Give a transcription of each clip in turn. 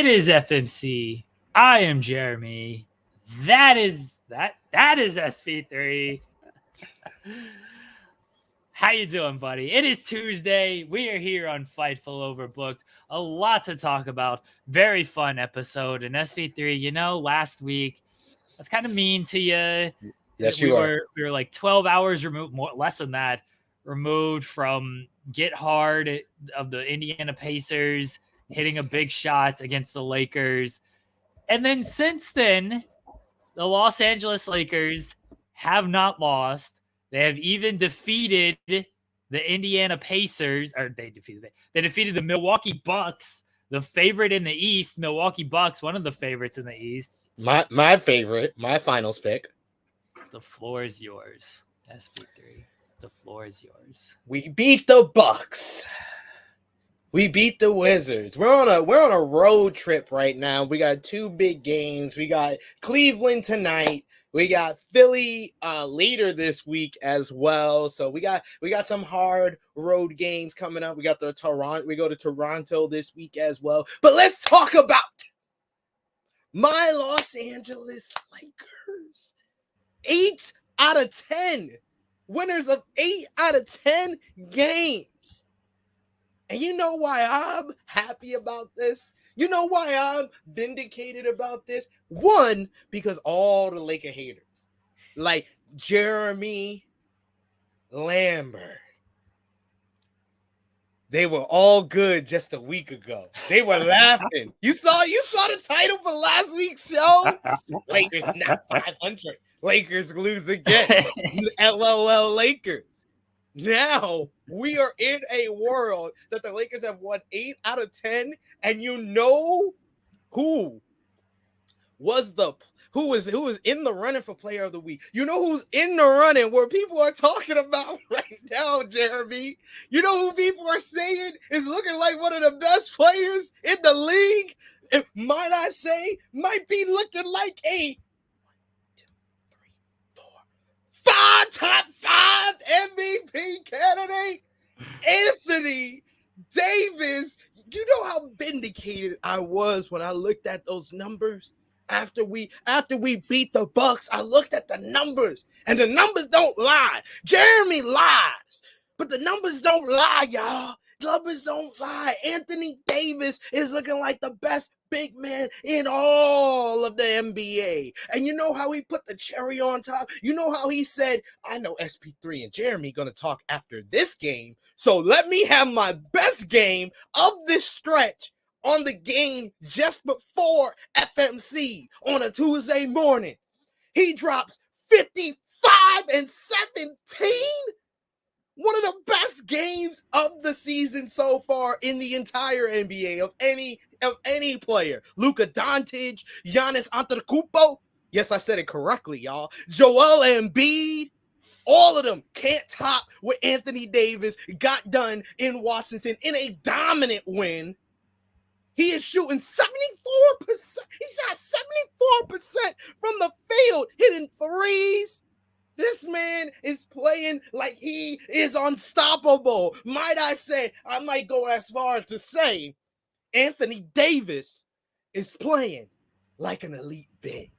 is FMC. I am Jeremy. That is SP3. How you doing, buddy? It is Tuesday. We are here on Fightful Overbooked. A lot to talk about. Very fun episode. And SP3, last week I was kind of mean to you. Yes, we you are. were like 12 hours removed, less than that, removed from Get Hard of the Indiana Pacers hitting a big shot against the Lakers. And then since then, the Los Angeles Lakers have not lost. They have even defeated the Indiana Pacers, or they defeated the Milwaukee Bucks, the favorite in the East. Milwaukee Bucks, one of the favorites in the East. My favorite, my finals pick. The floor is yours, SP3. The floor is yours. We beat the Bucks. We beat the Wizards. We're on a road trip right now. We got two big games. We got Cleveland tonight. We got Philly later this week as well. So we got some hard road games coming up. We got we go to Toronto this week as well. But let's talk about my Los Angeles Lakers. 8 out of 10. Winners of 8 out of 10 games. And you know why I'm happy about this? You know why I'm vindicated about this? One, because all the Laker haters, like Jeremy, Lambert, they were all good just a week ago. They were laughing. You saw the title for last week's show? Lakers not 500. Lakers lose again. LOL Lakers. Now we are in a world that the Lakers have won 8 out of 10, and you know who was in the running for Player of the Week. You know who's in the running where people are talking about right now, Jeremy. You know who people are saying is looking like one of the best players in the league? And might I say, might be looking like a 5 MVP candidate, Anthony Davis. You know how vindicated I was when I looked at those numbers after we beat the Bucks. I looked at the numbers, and the numbers don't lie. Jeremy lies, but the numbers don't lie, y'all. Numbers don't lie. Anthony Davis is looking like the best big man in all of the NBA. And you know how he put the cherry on top? You know how he said, I know SP3 and Jeremy going to talk after this game, so let me have my best game of this stretch on the game just before FMC on a Tuesday morning. He drops 55 and 17. One of the best games of the season so far in the entire NBA of any player. Luka Doncic, Giannis Antetokounmpo. Yes, I said it correctly, y'all. Joel Embiid. All of them can't top what Anthony Davis got done in Washington in a dominant win. He is shooting 74%. He shot 74% from the field, hitting threes. This man is playing like he is unstoppable. Might I say, I might go as far as to say, Anthony Davis is playing like an elite big.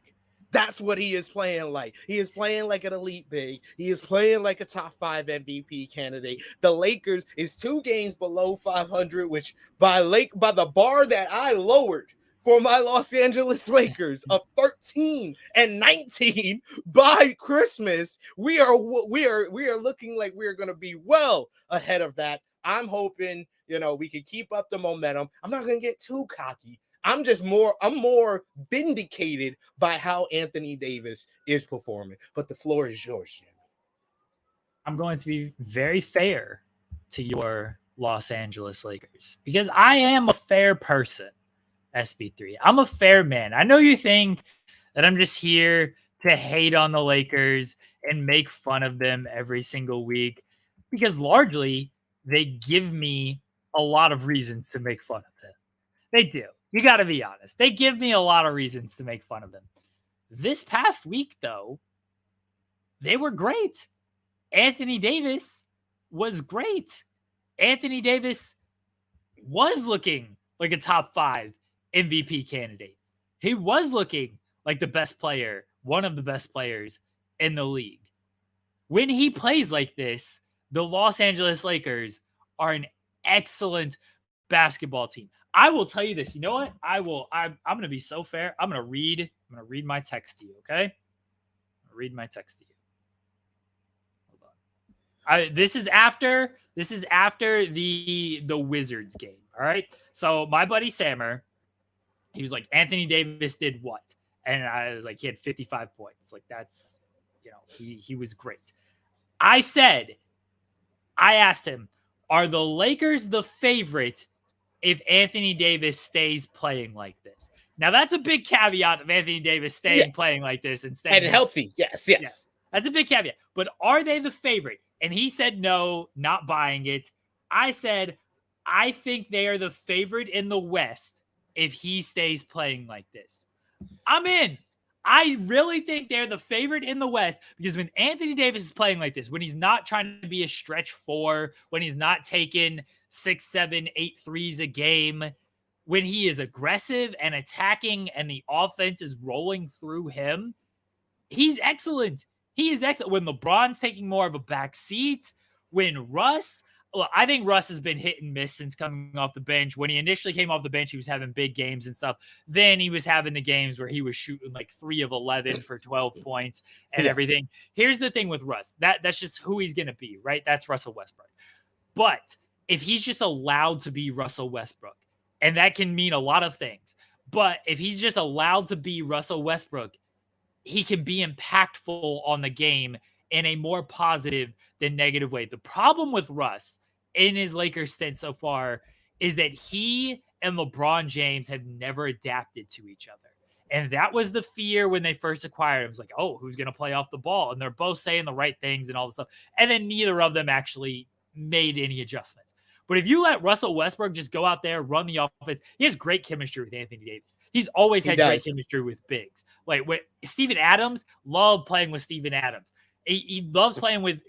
That's what he is playing like. He is playing like an elite big. He is playing like a top 5 MVP candidate. The Lakers is 2 games below 500, which by the bar that I lowered for my Los Angeles Lakers of 13 and 19 by Christmas, we are looking like we are going to be well ahead of that. I'm hoping, we can keep up the momentum. I'm not going to get too cocky. I'm more vindicated by how Anthony Davis is performing. But the floor is yours, Jimmy. I'm going to be very fair to your Los Angeles Lakers because I am a fair person. SP3. I'm a fair man. I know you think that I'm just here to hate on the Lakers and make fun of them every single week because largely they give me a lot of reasons to make fun of them. They do. You got to be honest. They give me a lot of reasons to make fun of them. This past week, though, they were great. Anthony Davis was great. Anthony Davis was looking like a top 5 MVP candidate. He was looking like the best player, one of the best players in the league. When he plays like this, the Los Angeles Lakers are an excellent basketball team. I will tell you this. You know what? I'm going to be so fair. I'm going to read my text to you, okay? I'll read my text to you. Hold on. This is after the Wizards game, all right? So my buddy Sammer, he was like, Anthony Davis did what? And I was like, he had 55 points. Like, that's, he was great. I asked him, are the Lakers the favorite if Anthony Davis stays playing like this? Now, that's a big caveat of Anthony Davis staying playing like this and staying healthy. Yes. Yeah, that's a big caveat. But are they the favorite? And he said no, not buying it. I said, I think they are the favorite in the West if he stays playing like this. I'm in. I really think they're the favorite in the West because when Anthony Davis is playing like this, when he's not trying to be a stretch four, when he's not taking 6, 7, 8 threes a game, when he is aggressive and attacking and the offense is rolling through him, he's excellent. He is excellent. When LeBron's taking more of a back seat, when I think Russ has been hit and miss since coming off the bench. When he initially came off the bench, he was having big games and stuff. Then he was having the games where he was shooting like 3 of 11 for 12 points and everything. Here's the thing with Russ. That's just who he's going to be, right? That's Russell Westbrook. But if he's just allowed to be Russell Westbrook, and that can mean a lot of things, but if he's just allowed to be Russell Westbrook, he can be impactful on the game in a more positive than negative way. The problem with Russ in his Lakers stint so far is that he and LeBron James have never adapted to each other. And that was the fear when they first acquired him. It was like, oh, who's going to play off the ball? And they're both saying the right things and all this stuff. And then neither of them actually made any adjustments. But if you let Russell Westbrook just go out there, run the offense, he has great chemistry with Anthony Davis. He's always had great chemistry with bigs. Like Steven Adams, loved playing with Steven Adams. He loves playing with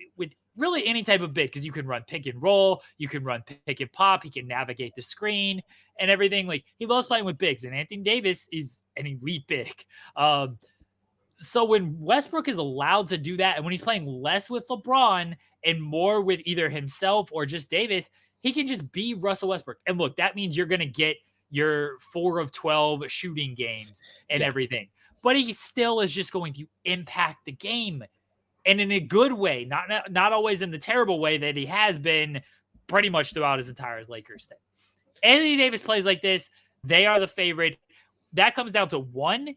really any type of big because you can run pick and roll, you can run pick and pop, he can navigate the screen and everything. Like he loves playing with bigs, and Anthony Davis is an elite big. So when Westbrook is allowed to do that, and when he's playing less with LeBron and more with either himself or just Davis, he can just be Russell Westbrook. And look, that means you're going to get your 4 of 12 shooting games and everything. But he still is just going to impact the game. And in a good way, not always in the terrible way that he has been pretty much throughout his entire Lakers stint. Anthony Davis plays like this. They are the favorite. That comes down to one.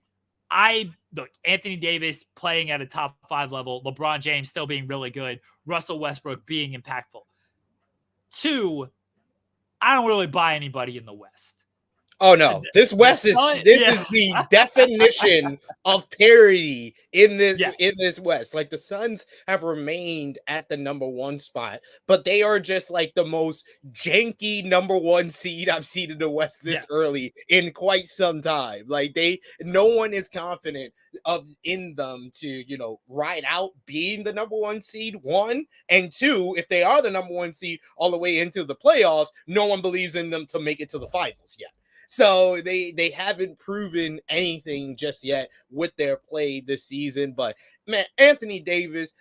Look, Anthony Davis playing at a top 5 level, LeBron James still being really good, Russell Westbrook being impactful. 2, I don't really buy anybody in the West. Oh no, this West is the definition of parity in this West. Like the Suns have remained at the number 1 spot, but they are just like the most janky number 1 seed I've seen in the West this early in quite some time. Like no one is confident in them to ride out being the number 1 seed, 1, and 2. If they are the number 1 seed all the way into the playoffs, no one believes in them to make it to the finals yet. So they haven't proven anything just yet with their play this season. But man, Anthony Davis,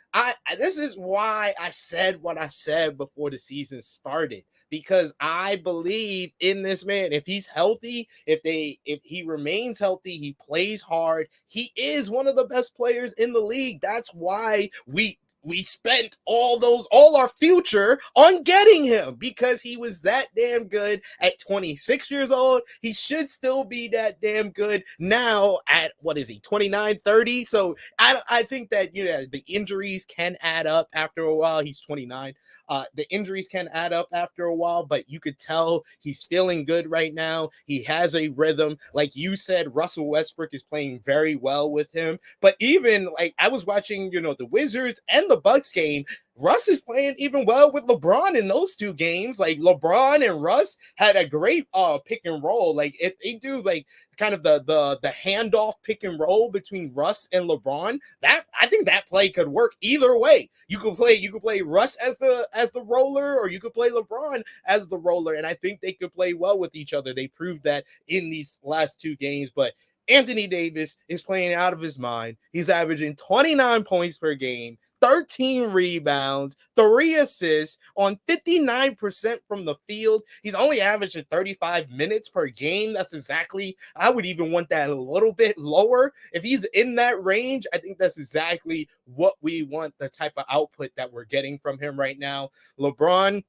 this is why I said what I said before the season started, because I believe in this man. If he's healthy, if he remains healthy, he plays hard, he is one of the best players in the league. That's why we spent all our future on getting him, because he was that damn good at 26 years old. He should still be that damn good now at, 29, 30. So I think that, the injuries can add up after a while. He's 29. The injuries can add up after a while, but you could tell he's feeling good right now. He has a rhythm. Like you said, Russell Westbrook is playing very well with him. But even like I was watching, the Wizards and the Bucks game, Russ is playing even well with LeBron in those two games. Like LeBron and Russ had a great pick and roll. Like if they do like kind of the handoff pick and roll between Russ and LeBron, that I think that play could work either way. You could play Russ as the roller, or you could play LeBron as the roller, and I think they could play well with each other. They proved that in these last two games, but Anthony Davis is playing out of his mind. He's averaging 29 points per game, 13 rebounds, 3 assists on 59% from the field. He's only averaging 35 minutes per game. That's exactly, I would even want that a little bit lower. If he's in that range, I think that's exactly what we want, the type of output that we're getting from him right now. LeBron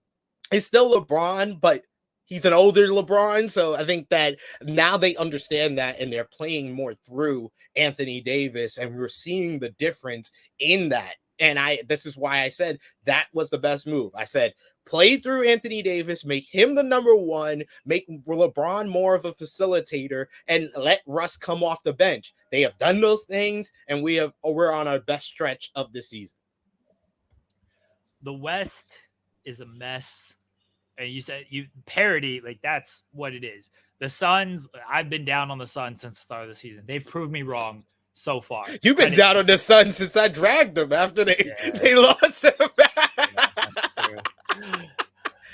is still LeBron, but he's an older LeBron. So I think that now they understand that and they're playing more through Anthony Davis, and we're seeing the difference in that. And this is why I said that was the best move. I said, play through Anthony Davis, make him the number one, make LeBron more of a facilitator, and let Russ come off the bench. They have done those things, and we're on our best stretch of the season. The West is a mess. And you said parity, like that's what it is. The Suns, I've been down on the Suns since the start of the season. They've proved me wrong so far. You've been down on the Suns since I dragged them after they lost him.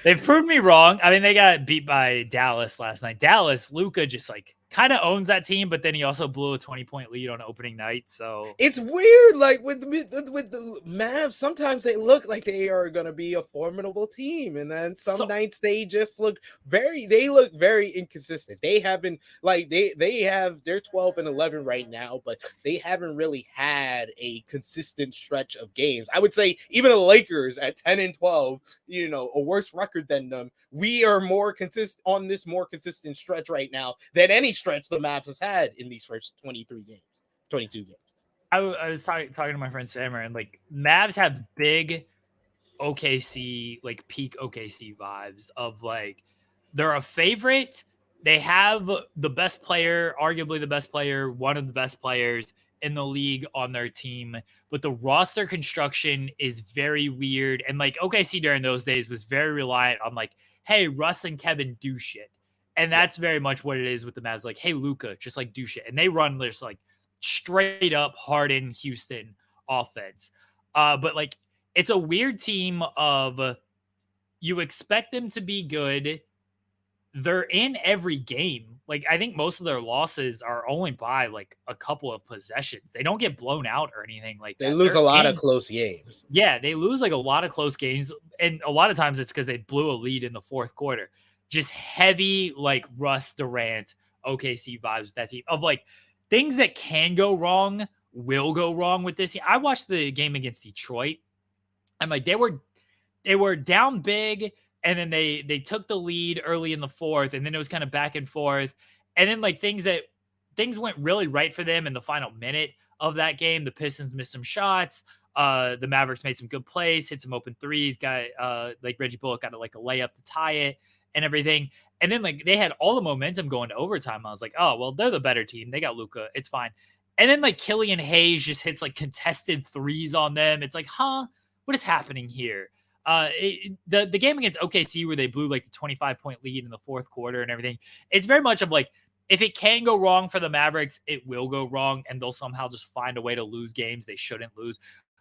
They've proved me wrong. I mean, they got beat by Dallas last night. Dallas, Luka just like kind of owns that team, but then he also blew a 20-point lead on opening night. So it's weird. Like with the Mavs, sometimes they look like they are going to be a formidable team, and then some nights they just look very inconsistent. They haven't like they're 12-11 right now, but they haven't really had a consistent stretch of games. I would say even the Lakers at 10-12, a worse record than them. We are more consistent on this more consistent stretch right now than any stretch the Mavs has had in these first 22 games. I was talking to my friend Sammer, and like Mavs have big OKC, like peak OKC vibes of like they're a favorite. They have the best player, arguably the best player, one of the best players in the league on their team, but the roster construction is very weird. And like OKC during those days was very reliant on like, hey, Russ and Kevin do shit. And that's very much what it is with the Mavs. Like, hey, Luka, just like do shit. And they run this like straight up Harden Houston offense. But like it's a weird team of you expect them to be good. They're in every game. Like I think most of their losses are only by like a couple of possessions. They don't get blown out or anything like that. They lose a lot of close games. Yeah, they lose like a lot of close games. And a lot of times it's because they blew a lead in the fourth quarter. Just heavy like Russ Durant, OKC vibes with that team of like things that can go wrong will go wrong with this. I watched the game against Detroit. I'm like, they were down big, and then they took the lead early in the fourth, and then it was kind of back and forth. And then like things went really right for them in the final minute of that game. The Pistons missed some shots. The Mavericks made some good plays, hit some open threes, got like Reggie Bullock got like a layup to tie it and everything. And then like they had all the momentum going to overtime. I was like, oh, well, they're the better team. They got Luka. It's fine. And then like Killian Hayes just hits like contested threes on them. It's like, huh? What is happening here? The game against OKC where they blew like the 25-point lead in the fourth quarter and everything. It's very much of like, if it can go wrong for the Mavericks, it will go wrong, and they'll somehow just find a way to lose games they shouldn't lose.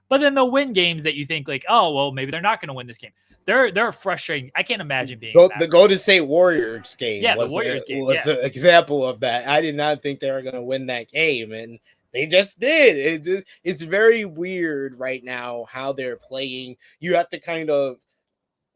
But then they'll win games that you think like, oh, well, maybe they're not going to win this game. They're frustrating. I can't imagine being the Golden State Warriors game. Yeah, was the Warriors game was an example of that. I did not think they were going to win that game, and they just did. It's very weird right now how they're playing. You have to kind of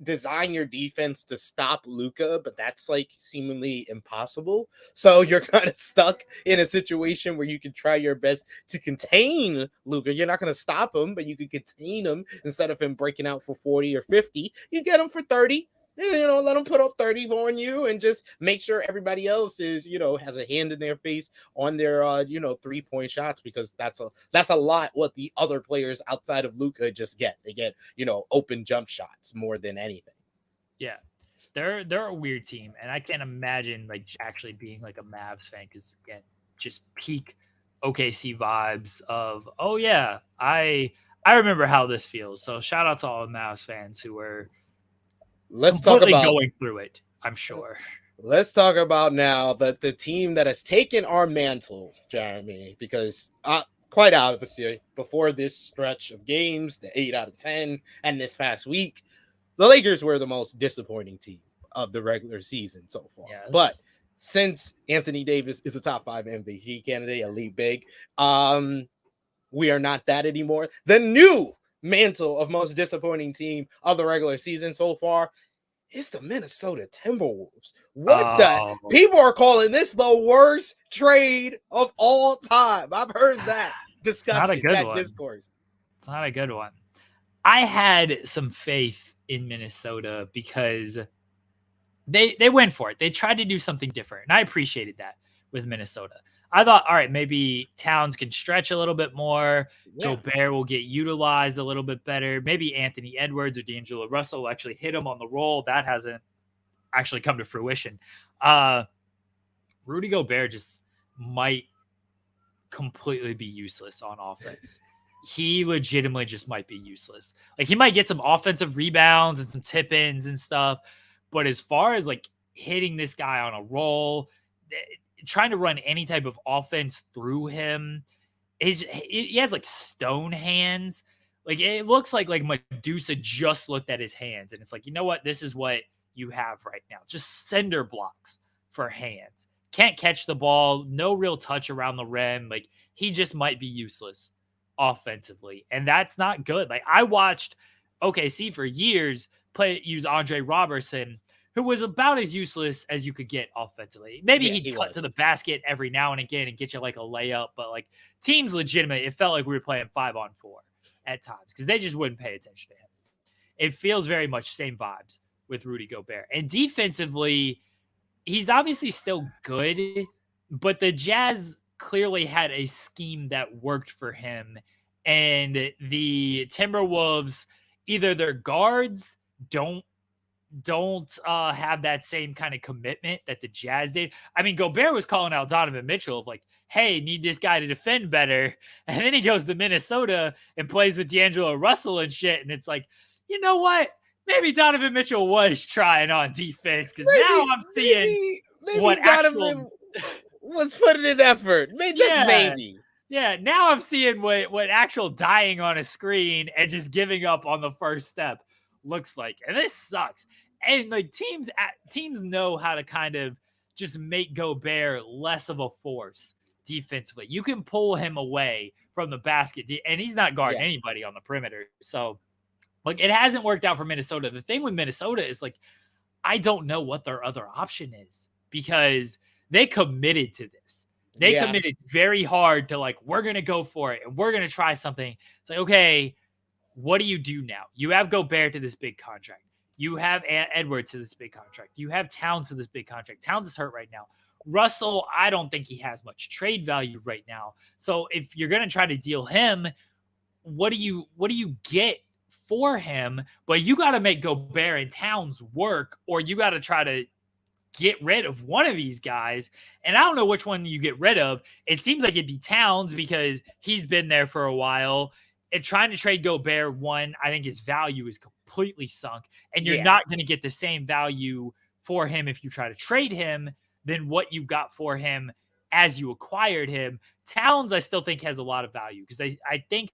design your defense to stop Luka, but that's like seemingly impossible. So you're kind of stuck in a situation where you can try your best to contain Luka. You're not going to stop him, but you can contain him instead of him breaking out for 40 or 50. You get him for 30. Let them put up 30 on you and just make sure everybody else is, has a hand in their face on their, 3-point shots, because that's a lot what the other players outside of Luka just get. They get, open jump shots more than anything. Yeah. They're a weird team, and I can't imagine like actually being like a Mavs fan, because again, just peak OKC vibes of, oh yeah, I I remember how this feels. So shout out to all the Mavs fans who were Let's talk completely about going through it, I'm sure. Let's talk about now the team that has taken our mantle, Jeremy, because quite obviously, before this stretch of games, the 8 out of 10, and this past week, the Lakers were the most disappointing team of the regular season so far. Yes. But since Anthony Davis is a top 5 MVP candidate, elite big, we are not that anymore. The new mantle of most disappointing team of the regular season so far is the Minnesota Timberwolves. What the? People are calling this the worst trade of all time. I've heard that discussion, that discourse. It's not a good one. I had some faith in Minnesota because they went for it. They tried to do something different, and I appreciated that with Minnesota. I thought, all right, maybe Towns can stretch a little bit more. Yeah. Gobert will get utilized a little bit better. Maybe Anthony Edwards or D'Angelo Russell will actually hit him on the roll. That hasn't actually come to fruition. Rudy Gobert just might completely be useless on offense. He legitimately just might be useless. Like, he might get some offensive rebounds and some tip-ins and stuff. But as far as like hitting this guy on a roll, trying to run any type of offense through him, he has like stone hands. Like, it looks like Medusa just looked at his hands and it's like, you know what? This is what you have right now. Just cinder blocks for hands. Can't catch the ball. No real touch around the rim. Like, he just might be useless offensively. And that's not good. Like, I watched OKC for years use Andre Robertson, who was about as useless as you could get offensively. Maybe he'd cut to the basket every now and again and get you like a layup, but like, teams legitimate, it felt like we were playing 5-on-4 at times because they just wouldn't pay attention to him. It feels very much same vibes with Rudy Gobert. And defensively, he's obviously still good, but the Jazz clearly had a scheme that worked for him. And the Timberwolves, either their guards don't have that same kind of commitment that the Jazz did. I mean, Gobert was calling out Donovan Mitchell of like, hey, need this guy to defend better. And then he goes to Minnesota and plays with D'Angelo Russell and shit. And it's like, you know what? Maybe Donovan Mitchell was trying on defense because now I'm seeing what Donovan was putting in effort. Maybe. Yeah, now I'm seeing what actual dying on a screen and just giving up on the first step looks like. And this sucks. And like, teams know how to kind of just make Gobert less of a force defensively. You can pull him away from the basket, and he's not guarding anybody on the perimeter. So like, it hasn't worked out for Minnesota. The thing with Minnesota is like, I don't know what their other option is because they committed to this. They committed very hard to like, we're going to go for it and we're going to try something. It's like, okay, what do you do now? You have Gobert to this big contract. You have Edwards to this big contract. You have Towns to this big contract. Towns is hurt right now. Russell, I don't think he has much trade value right now. So if you're going to try to deal him, what do you get for him? But you got to make Gobert and Towns work, or you got to try to get rid of one of these guys. And I don't know which one you get rid of. It seems like it'd be Towns because he's been there for a while. And trying to trade Gobert, one, I think his value is completely sunk. And you're not going to get the same value for him if you try to trade him than what you got for him as you acquired him. Towns, I still think, has a lot of value because I think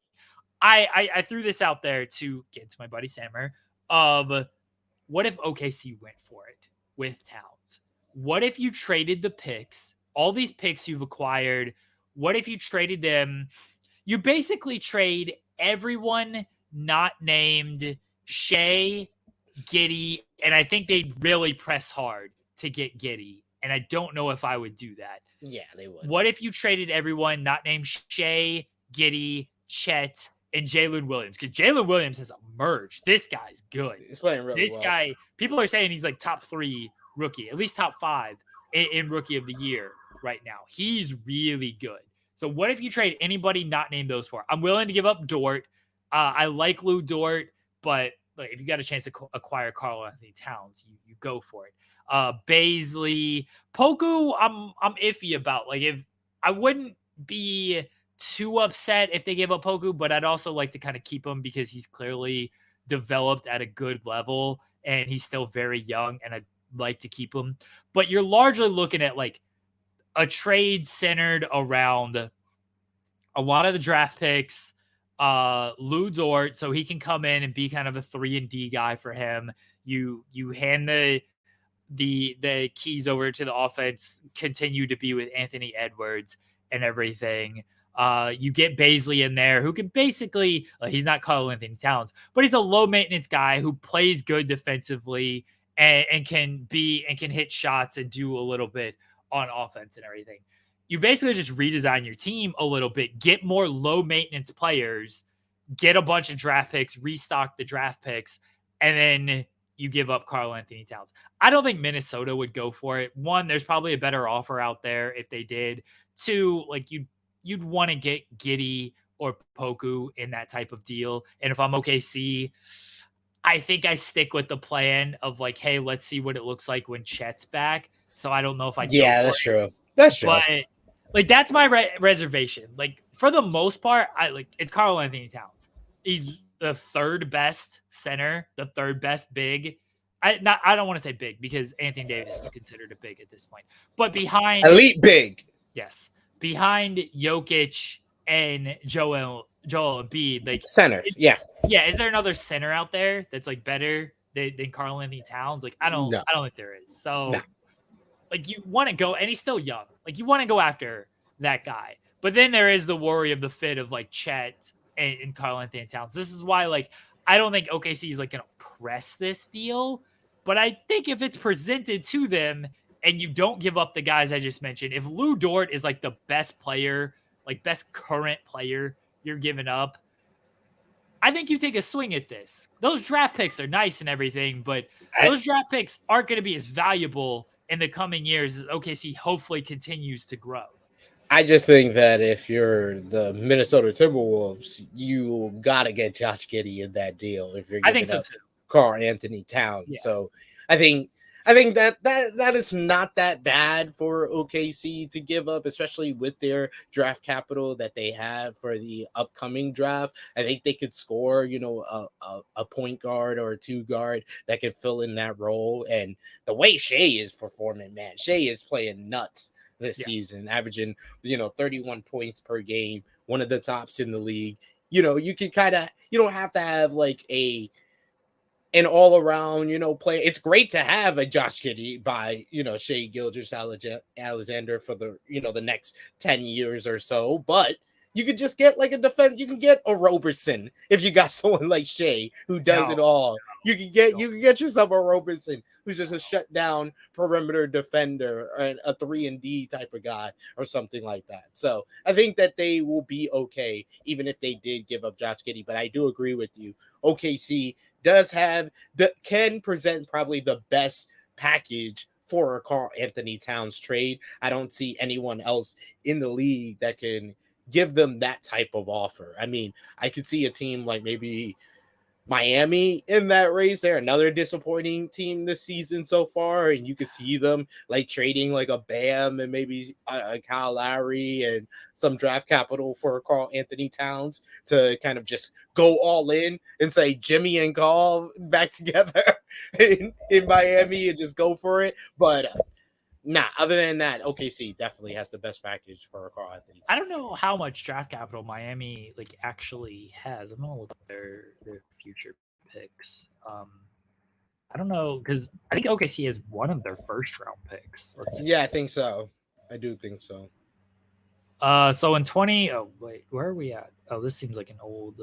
I threw this out there to get to my buddy Sammer of what if OKC went for it with Towns? What if you traded the picks, all these picks you've acquired? What if you traded them? You basically trade everyone not named Shea, Giddey, and I think they'd really press hard to get Giddey. And I don't know if I would do that. Yeah, they would. What if you traded everyone not named Shea, Giddey, Chet, and Jalen Williams? Because Jalen Williams has emerged. This guy's good. He's playing really well. This guy, people are saying he's like top 3 rookie, at least top 5 in rookie of the year right now. He's really good. So what if you trade anybody not named those 4? I'm willing to give up Dort. I like Lou Dort, but like, if you got a chance to acquire Karl Anthony Towns, you go for it. Baisley, Poku, I'm iffy about. Like, if I wouldn't be too upset if they give up Poku, but I'd also like to kind of keep him because he's clearly developed at a good level and he's still very young, and I'd like to keep him. But you're largely looking at like a trade centered around a lot of the draft picks, Lou Dort, so he can come in and be kind of a 3-and-D guy for him. You hand the keys over to the offense, continue to be with Anthony Edwards and everything. You get Baisley in there, who can basically, he's not Karl Anthony Towns, but he's a low maintenance guy who plays good defensively and can hit shots and do a little bit on offense and everything. You basically just redesign your team a little bit, get more low maintenance players, get a bunch of draft picks, restock the draft picks, and then you give up Karl Anthony Towns. I don't think Minnesota would go for it. One, there's probably a better offer out there if they did. Two, like you'd want to get Giddey or Poku in that type of deal. And if I'm OKC, I think I stick with the plan of like, hey, let's see what it looks like when Chet's back. So I don't know if I that's true. That's true. But like that's my reservation. Like for the most part, it's Karl Anthony Towns. He's the third best center, the third best big. I don't want to say big because Anthony Davis is considered a big at this point. But behind elite big. Yes. Behind Jokic and Joel Embiid, like center. Yeah. Is there another center out there that's like better than Karl Anthony Towns? Like I don't think there is. So like you want to go, and he's still young. Like you want to go after that guy. But then there is the worry of the fit of like Chet and Karl Anthony Towns. This is why like I don't think OKC is like going to press this deal. But I think if it's presented to them and you don't give up the guys I just mentioned, if Lou Dort is like the best player, like best current player you're giving up, I think you take a swing at this. Those draft picks are nice and everything, but those draft picks aren't going to be as valuable in the coming years as OKC hopefully continues to grow. I just think that if you're the Minnesota Timberwolves, you got to get Josh Giddey in that deal if you're giving up Karl Anthony Towns. Yeah. So I think that is not that bad for OKC to give up, especially with their draft capital that they have for the upcoming draft. I think they could score, a point guard or a 2 guard that could fill in that role. And the way Shea is performing, man, Shea is playing nuts this season, averaging, 31 points per game, one of the tops in the league. You can you don't have to have like an all-around, play. It's great to have a Josh Giddey by, Shea Gilgeous-Alexander for the, the next 10 years or so. But you could just get like a defense. You can get a Roberson if you got someone like Shea who does it all. You can get yourself a Roberson who's just a shutdown perimeter defender and a 3-and-D type of guy or something like that. So I think that they will be okay even if they did give up Josh Giddey. But I do agree with you. OKC can present probably the best package for a Karl Anthony Towns trade. I don't see anyone else in the league that can give them that type of offer. I mean, I could see a team like maybe Miami in that race. They're another disappointing team this season so far, and you could see them like trading like a Bam and maybe a Kyle Lowry and some draft capital for Karl Anthony Towns to kind of just go all in and say Jimmy and Karl back together in Miami and just go for it. But other than that, OKC definitely has the best package for Karl Anthony Towns. I don't know how much draft capital Miami like actually has. I'm gonna look at their future picks. I don't know because I think OKC has one of their first round picks. Yeah, I think so. I do think so. So in 20. Oh wait, where are we at? Oh, this seems like an old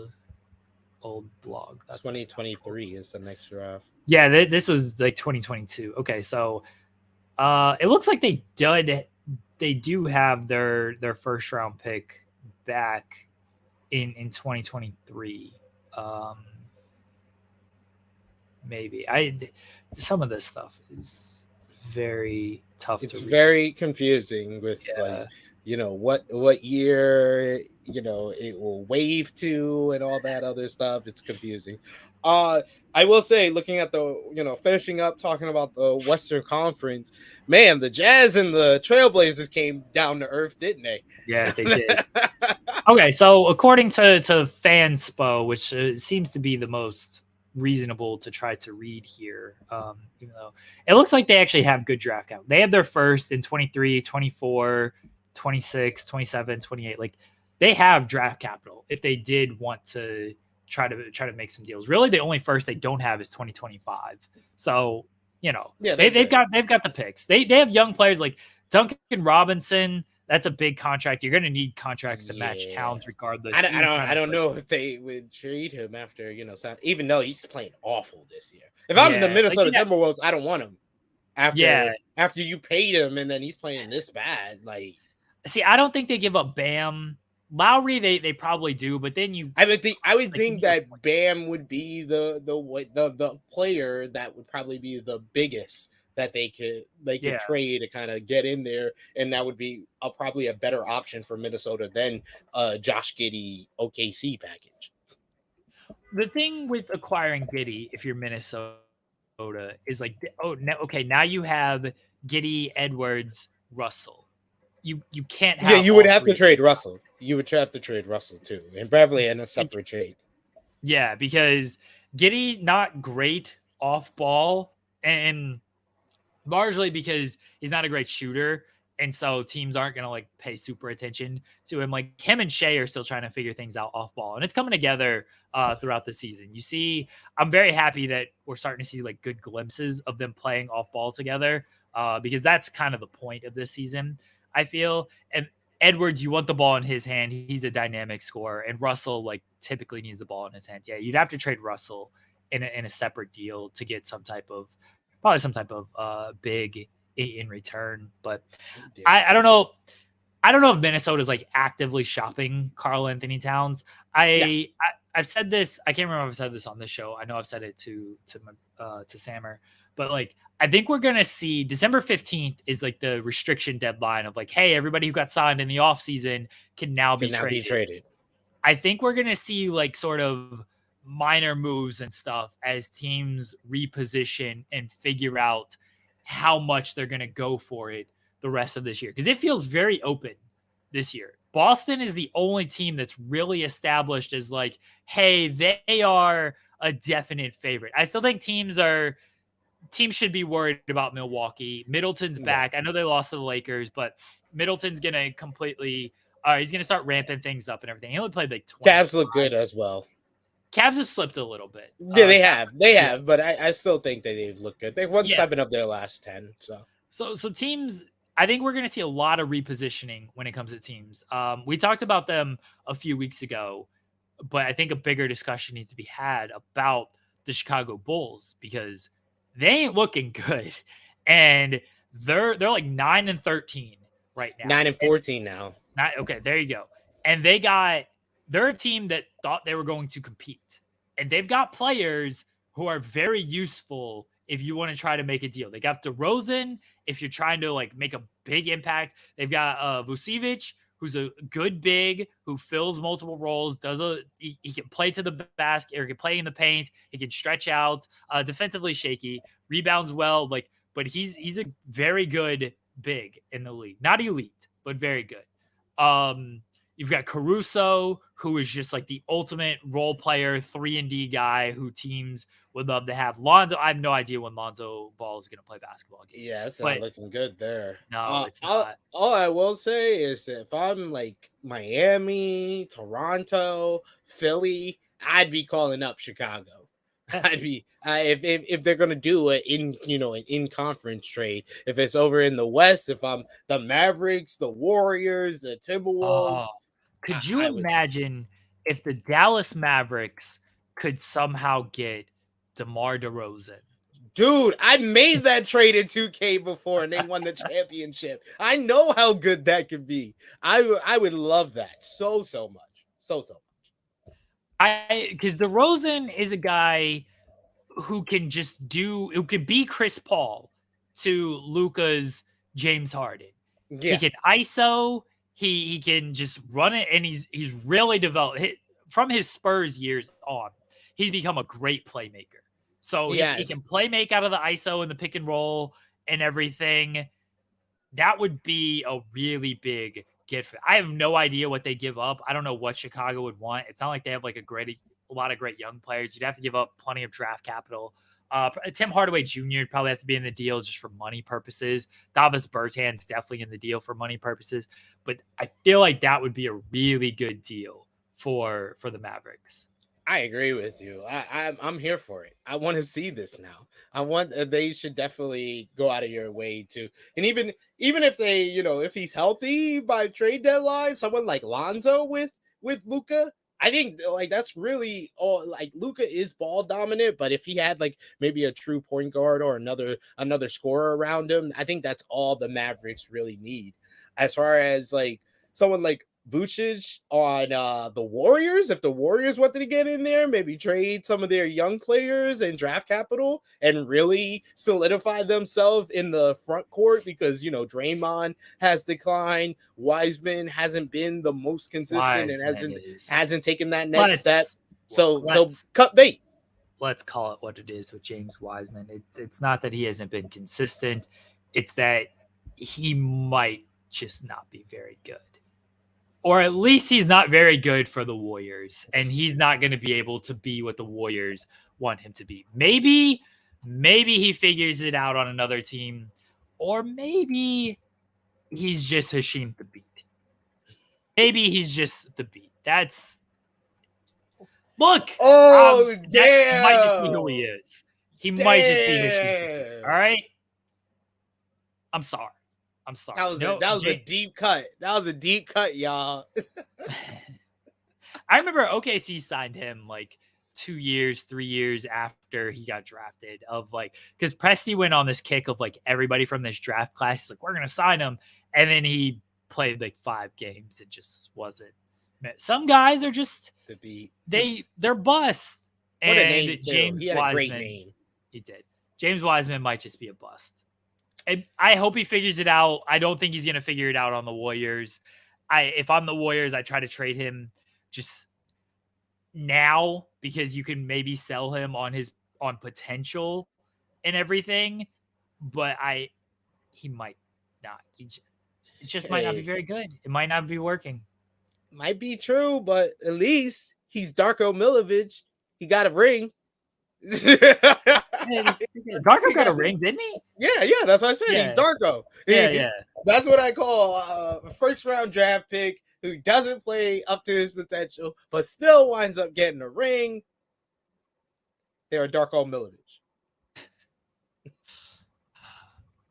blog. That's 2023 is the next draft. Yeah, this was like 2022. Okay, so. It looks like they do have their first round pick back in 2023. Maybe some of this stuff is very tough. It's very confusing with what year it will wave to and all that other stuff. It's confusing. I will say, looking at the, finishing up talking about the Western Conference, man, the Jazz and the Trailblazers came down to earth, didn't they? Yeah, they did. Okay, so according to Fanspo, which seems to be the most reasonable to try to read here, even though it looks like they actually have good draft count. They have their first in 23, 24, 26, 27, 28. Like they have draft capital if they did want to try to make some deals. Really, the only first they don't have is 2025. So, Yeah, they, they're they've good. got the picks. They have young players like Duncan Robinson. That's a big contract. You're going to need contracts to match Yeah. Towns regardless. I He's don't kind I of don't like, know if they would trade him after even though he's playing awful this year. If I'm the yeah, like Minnesota Timberwolves, I don't want him yeah. after you paid him and then he's playing this bad. Like See, I don't think they give up Bam. Lowry, they probably do, but then I would think you need a that point. Bam would be the player that would probably be the biggest that they could Yeah. trade to kind of get in there, and that would be probably a better option for Minnesota than Josh Giddey OKC package. The thing with acquiring Giddy, if you're Minnesota, is like, okay, now you have Giddy, Edwards, Russell. You can't Yeah, have you would all have to three. trade Russell. You would have to trade Russell too, and probably in a separate trade. Yeah, because Giddy not great off ball, and largely because he's not a great shooter. And so teams aren't going to like pay super attention to him. Like him and Shea are still trying to figure things out off ball, and it's coming together throughout the season. You see, I'm very happy that we're starting to see like good glimpses of them playing off ball together because that's kind of the point of this season, I feel. And Edwards, you want the ball in his hand. He's a dynamic scorer, and Russell like typically needs the ball in his hand. Yeah, you'd have to trade Russell in a separate deal to get some type of big in return. But Yeah. I don't know. I don't know if Minnesota's like actively shopping Karl Anthony Towns. I've said this. I can't remember if I've said this on this show. I know I've said it to Sammer, but like I think we're gonna see December 15th is like the restriction deadline of like, hey, everybody who got signed in the offseason can now be traded. I think we're gonna see like sort of minor moves and stuff as teams reposition and figure out how much they're gonna go for it the rest of this year because it feels very open this year. Boston is the only team that's really established as like, hey, they are a definite favorite. I still think teams should be worried about Milwaukee. Middleton's back. I know they lost to the Lakers, but Middleton's gonna completely he's gonna start ramping things up and everything. He only played like 20. Cavs look good as well. Cavs have slipped a little bit. Yeah, they have, but I still think that they've looked good. They've won 7 of their last 10. So teams, I think we're going to see a lot of repositioning when it comes to teams. We talked about them a few weeks ago, but I think a bigger discussion needs to be had about the Chicago Bulls because they ain't looking good, and they're like 9-13 right now. 9-14 now. Okay, there you go. And they're a team that thought they were going to compete, and they've got players who are very useful if you want to try to make a deal. They got DeRozan if you're trying to like make a big impact. They've got Vucevic, who's a good big who fills multiple roles. He can play to the basket or can play in the paint. He can stretch out. Defensively shaky, rebounds well. But he's a very good big in the league. Not elite, but very good. You've got Caruso, who is just like the ultimate role player, 3-and-D guy who teams would love to have. Lonzo, I have no idea when Lonzo Ball is going to play basketball again. Yeah, it's not looking good there. No, it's not. All I will say is that if I'm like Miami, Toronto, Philly, I'd be calling up Chicago. I'd be if they're gonna do it an in conference trade. If it's over in the West, if I'm the Mavericks, the Warriors, the Timberwolves. Could you imagine if the Dallas Mavericks could somehow get DeMar DeRozan? Dude, I made that trade in 2K before and they won the championship. I know how good that could be. I would love that so much. So much. Because DeRozan is a guy who can be Chris Paul to Luka's James Harden. Yeah. He can ISO. He can just run it, and he's really developed from his Spurs years on. He's become a great playmaker. So he can play make out of the ISO and the pick and roll and everything. That would be a really big get. I have no idea what they give up. I don't know what Chicago would want. It's not like they have like a lot of great young players. You'd have to give up plenty of draft capital. Tim Hardaway Jr. would probably have to be in the deal just for money purposes. Davis Bertans definitely in the deal for money purposes. But I feel like that would be a really good deal for the Mavericks. I agree with you. I'm here for it. I want to see this now. I want they should definitely go out of your way to, and even if they, if he's healthy by trade deadline, someone like Lonzo with Luka, I think like that's really all. Like Luka is ball dominant, but if he had like maybe a true point guard or another scorer around him, I think that's all the Mavericks really need. As far as like someone like Vucic on the Warriors, if the Warriors wanted to get in there, maybe trade some of their young players and draft capital and really solidify themselves in the front court, because Draymond has declined, Wiseman hasn't been the most consistent and hasn't taken that next step. So cut bait. Let's call it what it is with James Wiseman. It's not that he hasn't been consistent, it's that he might just not be very good. Or at least he's not very good for the Warriors, and he's not going to be able to be what the Warriors want him to be. Maybe he figures it out on another team, or maybe he's just Hasheem the Beat. Maybe he's just the Beat. Look. Oh, damn. That might just be who he is. He might just be Hasheem. All right. I'm sorry. That was a deep cut. That was a deep cut, y'all. I remember OKC signed him like 2 years, 3 years after he got drafted. Because Presti went on this kick of like everybody from this draft class. He's like, we're gonna sign him, and then he played like 5 games. It just wasn't. Some guys are just they're bust. What a name! James he had Wiseman, a great name. He did. James Wiseman might just be a bust. I hope he figures it out. I don't think he's going to figure it out on the Warriors. If I'm the Warriors, I try to trade him just now, because you can maybe sell him on potential and everything. But he might not. It just might not be very good. It might not be working. Might be true, but at least he's Darko Milicic. He got a ring. Darko got a ring, didn't he? Yeah, that's what I said. He's Darko. Yeah. That's what I call a first round draft pick who doesn't play up to his potential, but still winds up getting a ring. They're a Darko Milicic.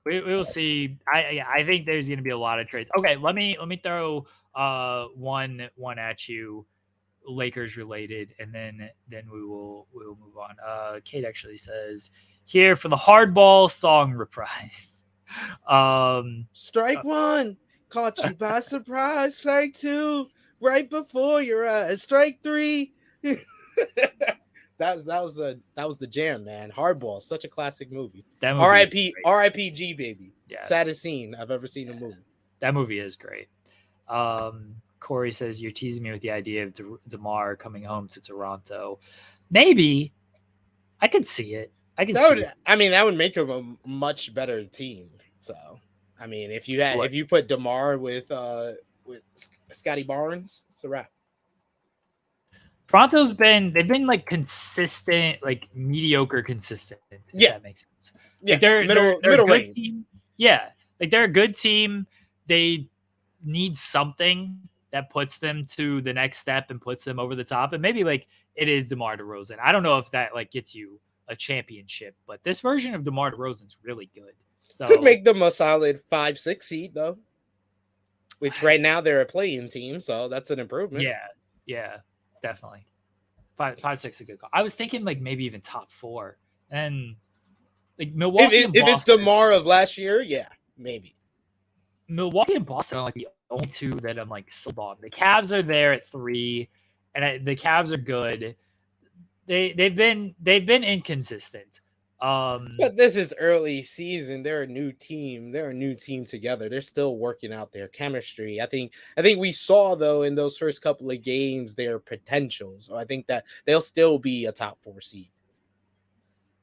We will see. I think there's going to be a lot of trades. Okay, let me throw one at you, Lakers related, and then we will move on. Kate actually says here for the hardball song reprise. Strike one, caught you by surprise. Strike two, right before your eyes. Strike three. That was the jam, man. Hardball, such a classic movie. R.I.P. G baby. Yes. Saddest scene I've ever seen in a movie. That movie is great. Corey says you're teasing me with the idea of DeMar coming home to Toronto. Maybe I could see it. That would make him a much better team. So, I mean, if you put DeMar with Scotty Barnes, it's a wrap. Toronto's been like consistent, like mediocre consistent. If that makes sense. Yeah, like they're middle a good range. Team. Yeah, like they're a good team. They need something that puts them to the next step and puts them over the top. And maybe like it is DeMar DeRozan. I don't know if that like gets you a championship, but this version of DeMar DeRozan's really good. So could make them a solid 5-6 seed though. Which right now they're a play-in team, so that's an improvement. Yeah, definitely. 5-6 is a good call. I was thinking like maybe even top 4. And like Milwaukee. If it's DeMar of last year, yeah, maybe. Milwaukee and Boston are like the only two that I'm like sold on. The Cavs are there at 3, and the Cavs are good. They've been inconsistent. But this is early season. They're a new team. They're a new team together. They're still working out their chemistry. I think we saw though in those first couple of games their potential. So I think that they'll still be a top 4 seed.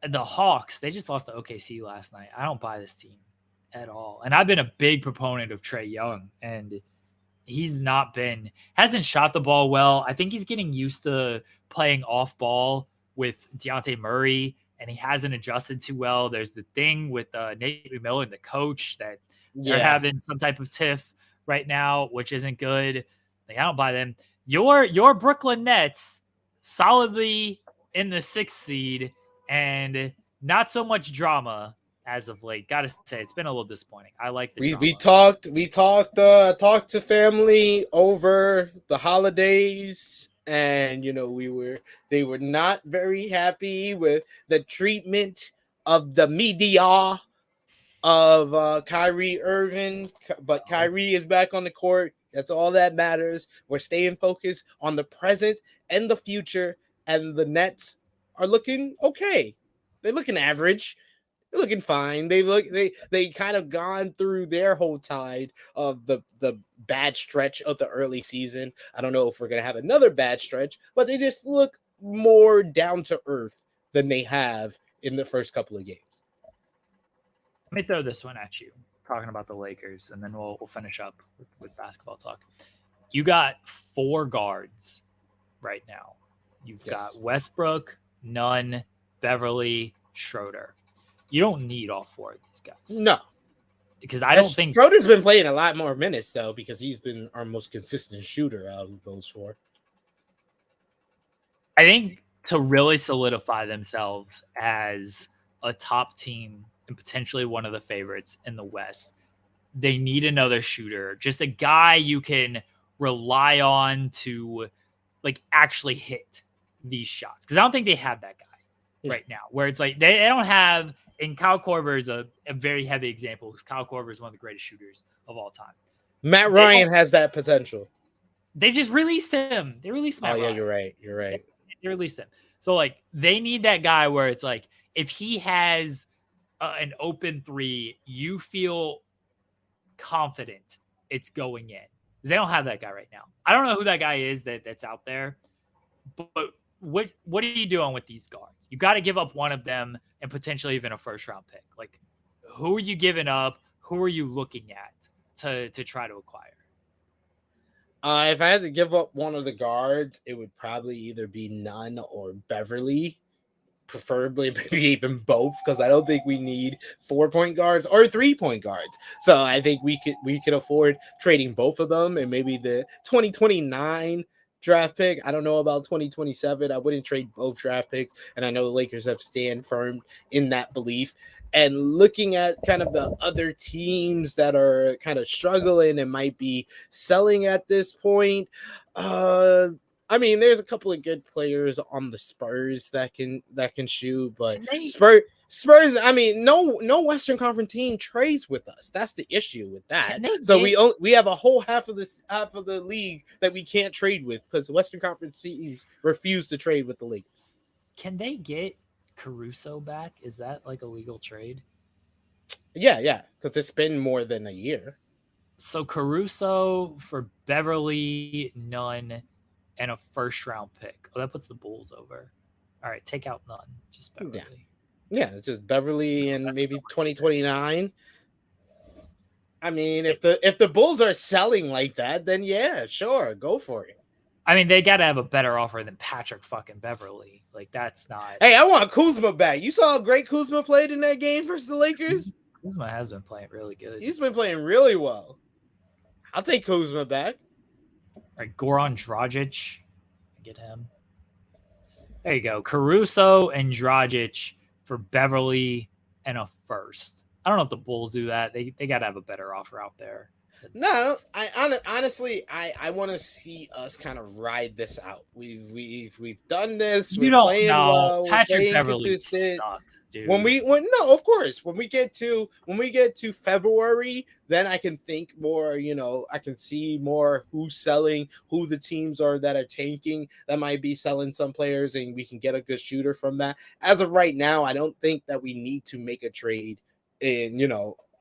And the Hawks, they just lost to OKC last night. I don't buy this team at all. And I've been a big proponent of Trae Young, and hasn't shot the ball well. I think he's getting used to playing off ball with Deontay Murray, and he hasn't adjusted too well. There's the thing with Nate McMillan, the coach, that they're Yeah, having some type of tiff right now, which isn't good. Like, I don't buy them. Your Brooklyn Nets solidly in the 6th seed, and not so much drama as of late. Gotta say, it's been a little disappointing. I like the drama. talked to family over the holidays, and they were not very happy with the treatment of the media of Kyrie Irving, but Kyrie is back on the court. That's all that matters. We're staying focused on the present and the future, and the Nets are looking okay. They're looking average. They're looking fine. They kind of gone through their whole tide of the bad stretch of the early season. I don't know if we're gonna have another bad stretch, but they just look more down to earth than they have in the first couple of games. Let me throw this one at you, talking about the Lakers, and then we'll finish up with basketball talk. You got 4 guards right now. You've got Westbrook, Nunn, Beverly, Schroeder. You don't need all 4 of these guys. No. Because I don't think Schroeder's been playing a lot more minutes, though, because he's been our most consistent shooter out of those 4. I think to really solidify themselves as a top team and potentially one of the favorites in the West, they need another shooter, just a guy you can rely on to like actually hit these shots. Because I don't think they have that guy right now, where it's like they don't have. And Kyle Korver is a very heavy example, because Kyle Korver is one of the greatest shooters of all time. Matt Ryan has that potential. They just released him. They released Matt Ryan. You're right. You're right. They released him. So like they need that guy where it's like if he has an open 3, you feel confident it's going in. Because they don't have that guy right now. I don't know who that guy is that's out there, but what are you doing with these guards? You got to give up one of them and potentially even a first-round pick. Like, who are you giving up? Who are you looking at to try to acquire? If I had to give up one of the guards, it would probably either be Nunn or Beverly, preferably maybe even both, because I don't think we need 4-point guards or 3-point guards. So I think we could afford trading both of them, and maybe the 2029 draft pick. I don't know about 2027. I wouldn't trade both draft picks, and I know the Lakers have stand firm in that belief. And looking at kind of the other teams that are kind of struggling and might be selling at this point, I mean, there's a couple of good players on the Spurs that can shoot, but Spurs. I mean, no Western Conference team trades with us. That's the issue with that. So we have a whole half of the league that we can't trade with, because Western Conference teams refuse to trade with the Lakers. Can they get Caruso back? Is that like a legal trade? Yeah, because it's been more than a year. So Caruso for Beverly, Nunn, and a first-round pick. Oh, that puts the Bulls over. All right, take out Nunn. Just Beverly. Yeah, it's just Beverly and maybe 2029. I mean, if the Bulls are selling like that, then yeah, sure, go for it. I mean, they got to have a better offer than Patrick fucking Beverly. Like, that's not. Hey, I want Kuzma back. You saw how great Kuzma played in that game versus the Lakers? Kuzma has been playing really good. He's been playing really well. I'll take Kuzma back. All right, Goran Dragic. Get him. There you go. Caruso and Dragic for Beverly and a first. I don't know if the Bulls do that. They got to have a better offer out there. No, honestly, I want to see us kind of ride this out. We've done this. You don't know. Well, Patrick Beverly sucks, dude. When of course, when we get to February, then I can think more. I can see more who's selling, who the teams are that are tanking that might be selling some players, and we can get a good shooter from that. As of right now, I don't think that we need to make a trade in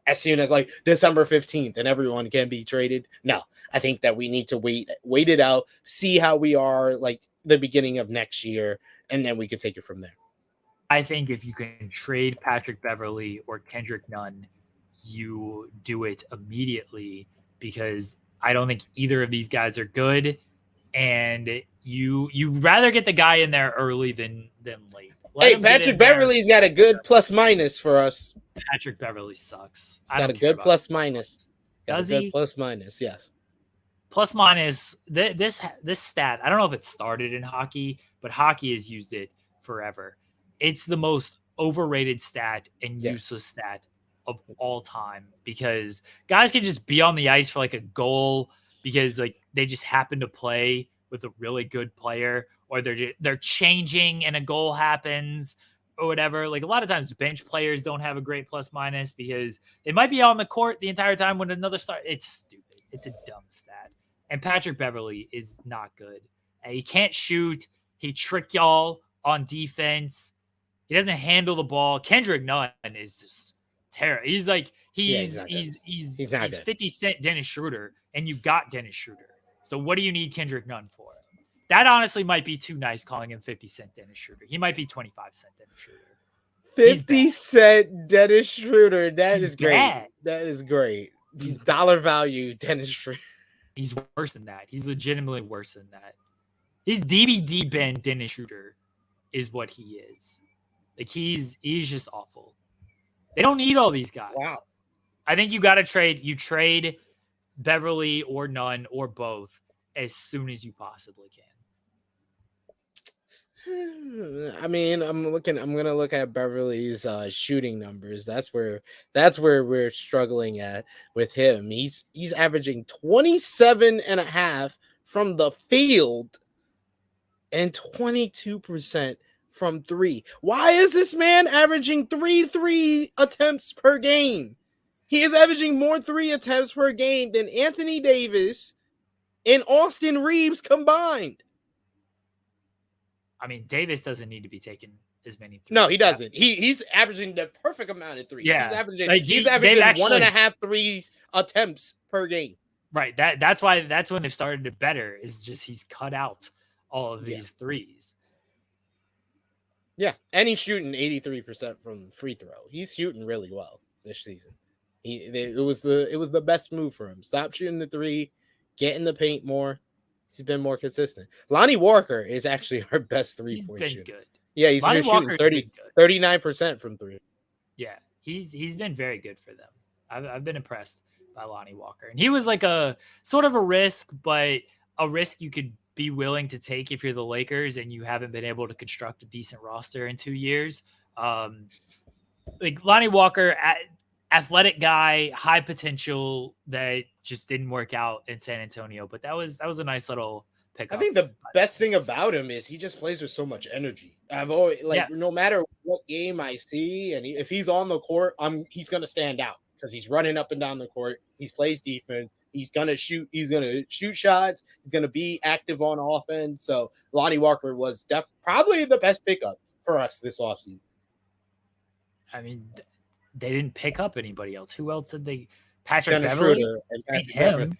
as soon as like December 15th and everyone can be traded. No, I think that we need to wait it out, see how we are like the beginning of next year, and then we could take it from there. I think if you can trade Patrick Beverly or Kendrick Nunn, you do it immediately, because I don't think either of these guys are good, and you rather get the guy in there early than late. Let Hey, him get Patrick in there. Beverly's got a good plus minus for us. Patrick Beverly sucks. I Got don't a care good about plus minus. Got a Does good he? plus minus. Yes. Plus minus this stat. I don't know if it started in hockey, but hockey has used it forever. It's the most overrated stat and Yeah. useless stat of all time because guys can just be on the ice for like a goal because like they just happen to play with a really good player or they're changing and a goal happens or whatever. Like a lot of times bench players don't have a great plus minus because they might be on the court the entire time when another star. It's stupid. It's a dumb stat. And Patrick Beverly is not good. He can't shoot. He trick y'all on defense. He doesn't handle the ball. Kendrick Nunn is just terrible. He's like He's not good. He's not he's good. 50 Cent Dennis Schroeder, and you got Dennis Schroeder. So what do you need Kendrick Nunn for? That honestly might be too nice calling him 50 Cent Dennis Schroeder. He might be 25 Cent Dennis Schroeder. 50 Cent Dennis Schroeder. That He's is great. bad. That is great. He's dollar value Dennis Schroeder. He's worse than that. He's legitimately worse than that. He's DVD Ben Dennis Schroeder is what he is. Like he's just awful. They don't need all these guys. Wow. I think you got to trade. You trade Beverly or Nunn or both as soon as you possibly can. I mean, I'm gonna look at Beverly's shooting numbers. That's where we're struggling at with him. He's averaging 27.5 from the field and 22% from three. Why is this man averaging three attempts per game? He is averaging more 3 attempts per game than Anthony Davis and Austin Reeves combined. I mean, Davis doesn't need to be taking as many threes. No, he doesn't. He's averaging the perfect amount of threes. Yeah. He's averaging 1.5 threes attempts per game. Right. That's when they've started to better. Is just he's cut out all of these threes. Yeah, and he's shooting 83% from free throw. He's shooting really well this season. It was the best move for him. Stop shooting the three, get in the paint more. He's been more consistent. Lonnie Walker is actually our best three-point shooter. Good. Yeah, he's been shooting 39% from three. Yeah, he's been very good for them. I've been impressed by Lonnie Walker. And he was like a sort of a risk, but a risk you could be willing to take if you're the Lakers and you haven't been able to construct a decent roster in 2 years. Like Lonnie Walker, athletic guy, high potential that just didn't work out in San Antonio. But that was a nice little pickup. I think the best thing about him is he just plays with so much energy. I've always no matter what game I see, and if he's on the court, he's gonna stand out because he's running up and down the court. He plays defense. He's gonna shoot. He's gonna shoot shots. He's gonna be active on offense. So Lonnie Walker was probably the best pickup for us this offseason. I mean, they didn't pick up anybody else. Who else did they? Patrick Dennis Beverly. Schroeder and Patrick him.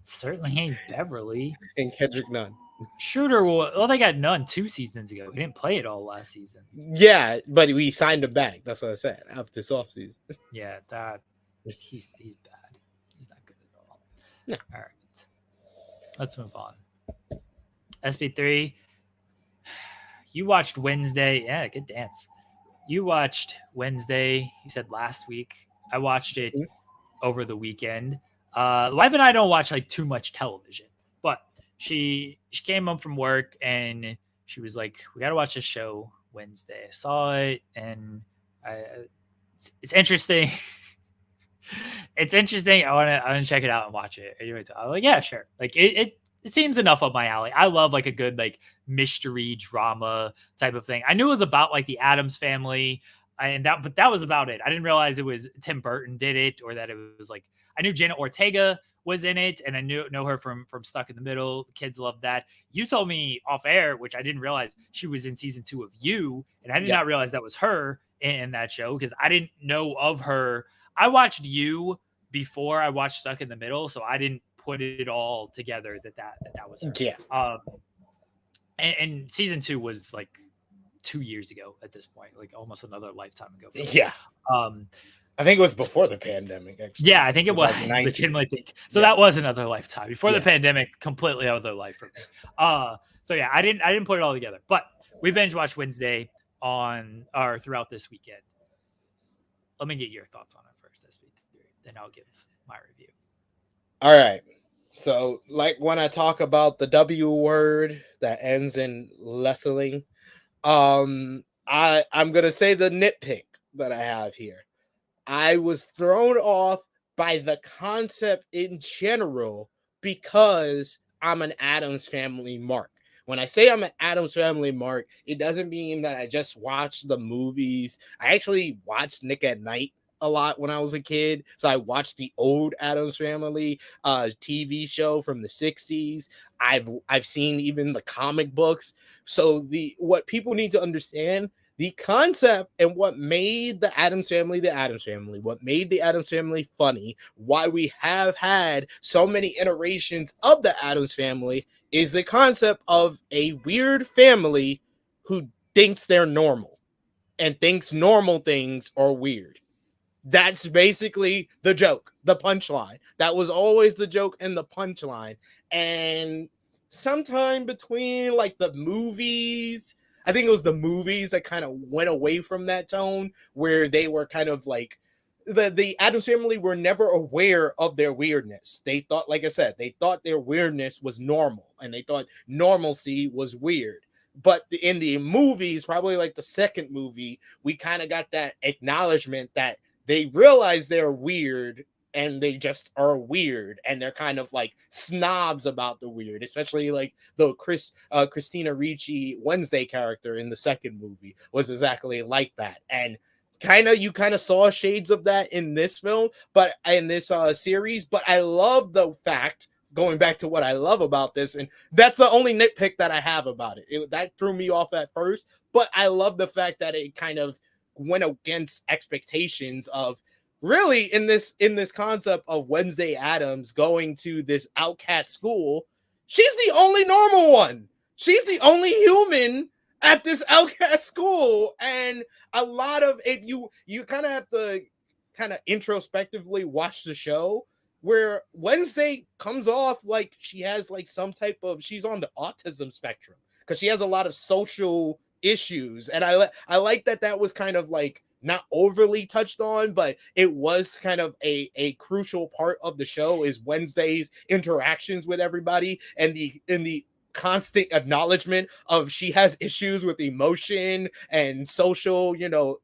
Certainly ain't Beverly. And Kendrick Nunn. Schroeder, well, they got Nunn 2 seasons ago. He didn't play it all last season. Yeah, but we signed him back. That's what I said after this offseason. Yeah, he's bad. He's not good at all. No. All right. Let's move on. SB3, you watched Wednesday. Yeah, good dance. You watched Wednesday. You said last week. I watched it over the weekend. Wife and I don't watch like too much television, but she came home from work and she was like, "We got to watch this show Wednesday." I saw it and it's interesting. It's interesting. I want to check it out and watch it. I'm like, yeah, sure. Like it seems enough up my alley. I love like a good like mystery drama type of thing. I knew it was about like the Addams family, but that was about it. I didn't realize it was Tim Burton did it, or that it was like I knew Jenna Ortega was in it, and I know her from Stuck in the Middle. The kids loved that. You told me off air, which I didn't realize she was in season 2 of You, and I did not realize that was her in that show because I didn't know of her. I watched You before I watched Stuck in the Middle, so I didn't put it all together that was her. Yeah. And season 2 was like 2 years ago at this point, like almost another lifetime ago. Yeah. I think it was before the pandemic, actually. Yeah, I think it was. I 2019. legitimately think so. Yeah. That was another lifetime before the Yeah. pandemic. Completely other life for me. So yeah, I didn't put it all together, but we binge watched Wednesday on or throughout this weekend. Let me get your thoughts on it first, SB3. Then I'll give my review. All right. So, like when I talk about the W word that ends in lessening, I'm gonna say the nitpick that I have here. I was thrown off by the concept in general because I'm an Addams Family mark. When I say I'm an Addams Family mark, it doesn't mean that I just watch the movies. I actually watched Nick at Night a lot when I was a kid. So I watched the old Addams Family TV show from the 60s. I've seen even the comic books. So the what people need to understand, the concept and what made the Addams Family the Addams Family, what made the Addams Family funny, why we have had so many iterations of the Addams Family is the concept of a weird family who thinks they're normal and thinks normal things are weird. That's basically the joke, the punchline. That was always the joke and the punchline. And sometime between like the movies, I think it was the movies that kind of went away from that tone where they were kind of like the Addams Family were never aware of their weirdness. They thought, like I said, they thought their weirdness was normal and they thought normalcy was weird. But in the movies, probably like the second movie, we kind of got that acknowledgement that they realize they're weird and they just are weird and they're kind of like snobs about the weird, especially like the Christina Ricci Wednesday character in the second movie was exactly like that. And you kind of saw shades of that in this film, but in this series. But I love the fact, going back to what I love about this, and that's the only nitpick that I have about it. That threw me off at first, but I love the fact that it kind of went against expectations of really in this concept of Wednesday Addams going to this outcast school. She's the only normal one. She's the only human at this outcast school. And a lot of it, you kind of have to kind of introspectively watch the show where Wednesday comes off like she has like some type of, she's on the autism spectrum because she has a lot of social issues. And I like that was kind of like not overly touched on, but it was kind of a crucial part of the show is Wednesday's interactions with everybody and the constant acknowledgement of she has issues with emotion and social,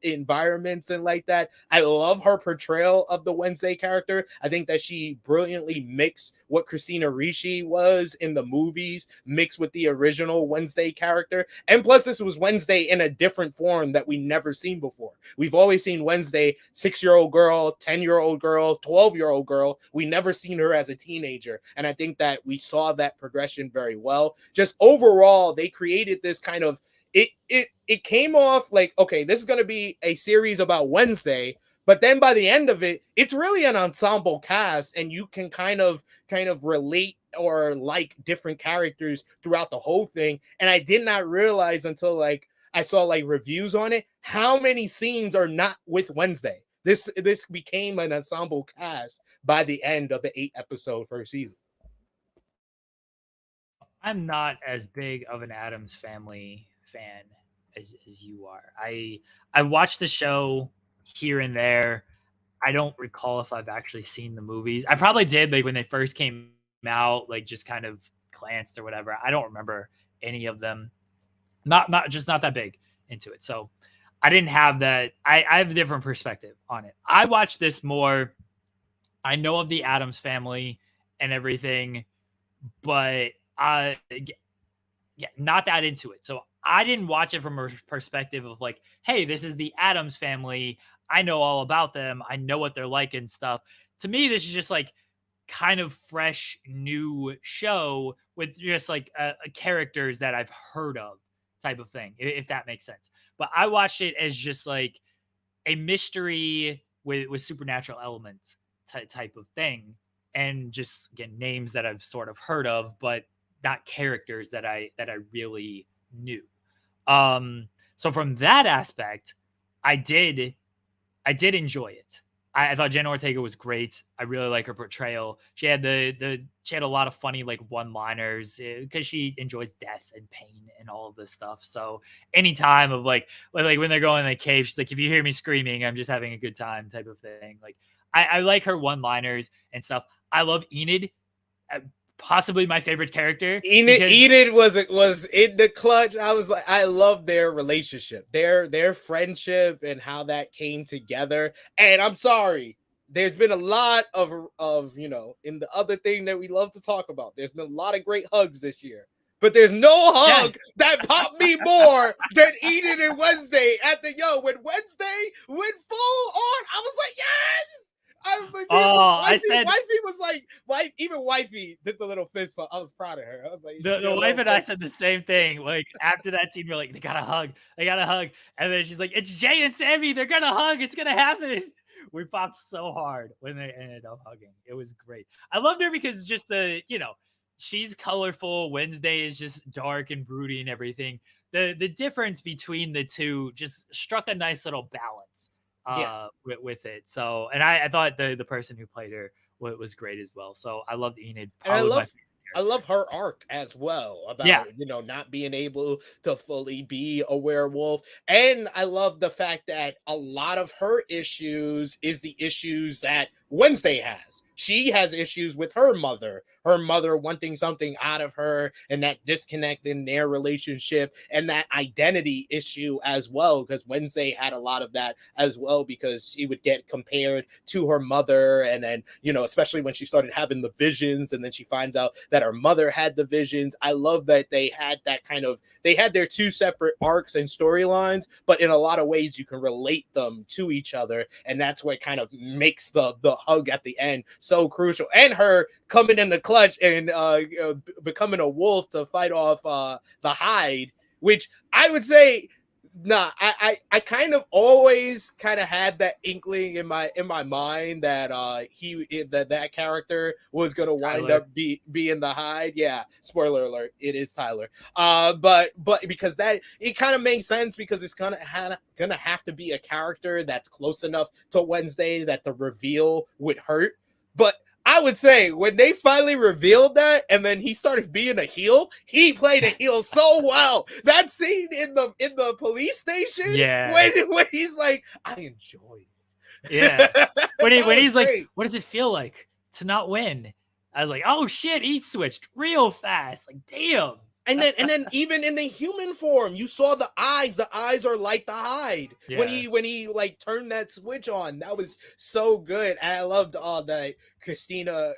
environments and like that. I love her portrayal of the Wednesday character. I think that she brilliantly mixed what Christina Ricci was in the movies mixed with the original Wednesday character. And plus this was Wednesday in a different form that we never seen before. We've always seen Wednesday 6-year-old girl, 10-year-old girl, 12-year-old girl. We never seen her as a teenager. And I think that we saw that progression very well. Just overall, they created this kind of it came off like, okay, this is going to be a series about Wednesday, but then by the end of it, it's really an ensemble cast and you can kind of relate or like different characters throughout the whole thing. And I did not realize until like I saw like reviews on it how many scenes are not with Wednesday. This became an ensemble cast by the end of the 8-episode first season. I'm not as big of an Addams Family fan as you are. I watched the show here and there. I don't recall if I've actually seen the movies. I probably did like when they first came out, like just kind of glanced or whatever. I don't remember any of them. Not that big into it. So I didn't have that. I have a different perspective on it. I watched this more. I know of the Addams Family and everything, but not that into it. So I didn't watch it from a perspective of like, hey, this is the Addams Family. I know all about them. I know what they're like and stuff. To me, this is just like kind of fresh, new show with just like characters that I've heard of type of thing, if that makes sense. But I watched it as just like a mystery with supernatural elements type of thing. And just again, names that I've sort of heard of, but not characters that I really knew. So from that aspect, I did enjoy it. I thought Jenna Ortega was great. I really like her portrayal. She had she had a lot of funny like one-liners because she enjoys death and pain and all of this stuff. So anytime of like when they're going in the cave, she's like, if you hear me screaming, I'm just having a good time type of thing. Like I like her one-liners and stuff. I love Enid. Possibly my favorite character. Enid was in the clutch. I was like, I love their relationship, their friendship, and how that came together. And I'm sorry, there's been a lot of in the other thing that we love to talk about. There's been a lot of great hugs this year, but there's no hug that popped me more than Enid and Wednesday when Wednesday went full on. I was like, yes. Wifey was like, even Wifey did the little fist bump. I was proud of her. I was like, the wife and I said the same thing. Like after that scene, we're like, they gotta hug, and then she's like, it's Jay and Sammy, they're gonna hug, it's gonna happen. We popped so hard when they ended up hugging. It was great. I loved her because just she's colorful. Wednesday is just dark and broody and everything. The difference between the two just struck a nice little balance. With it. So, and I thought the person who played her was great as well. So I loved Enid. I love her arc as well about not being able to fully be a werewolf. And I love the fact that a lot of her issues is the issues that Wednesday has. She has issues with her mother wanting something out of her, and that disconnect in their relationship, and that identity issue as well, because Wednesday had a lot of that as well, because she would get compared to her mother, and then especially when she started having the visions, and then she finds out that her mother had the visions. I love that they had their two separate arcs and storylines, but in a lot of ways you can relate them to each other, and that's what kind of makes the hug at the end so crucial. And her coming in the clutch and becoming a wolf to fight off the Hyde, which I would say, I kind of always kind of had that inkling in my mind that that character was going to wind up being the Hyde. Yeah, spoiler alert, it is Tyler. But because that, it kind of makes sense, because it's gonna have to be a character that's close enough to Wednesday that the reveal would hurt. But I would say when they finally revealed that, and then he started being a heel, he played a heel so well. That scene in the police station, when he's like, I enjoy it. Yeah. When he's great. Like, what does it feel like to not win? I was like, oh shit, he switched real fast. Like, damn. And then even in the human form, you saw the eyes. The eyes are like the Hyde. Yeah. When he like turned that switch on. That was so good. And I loved all that Christina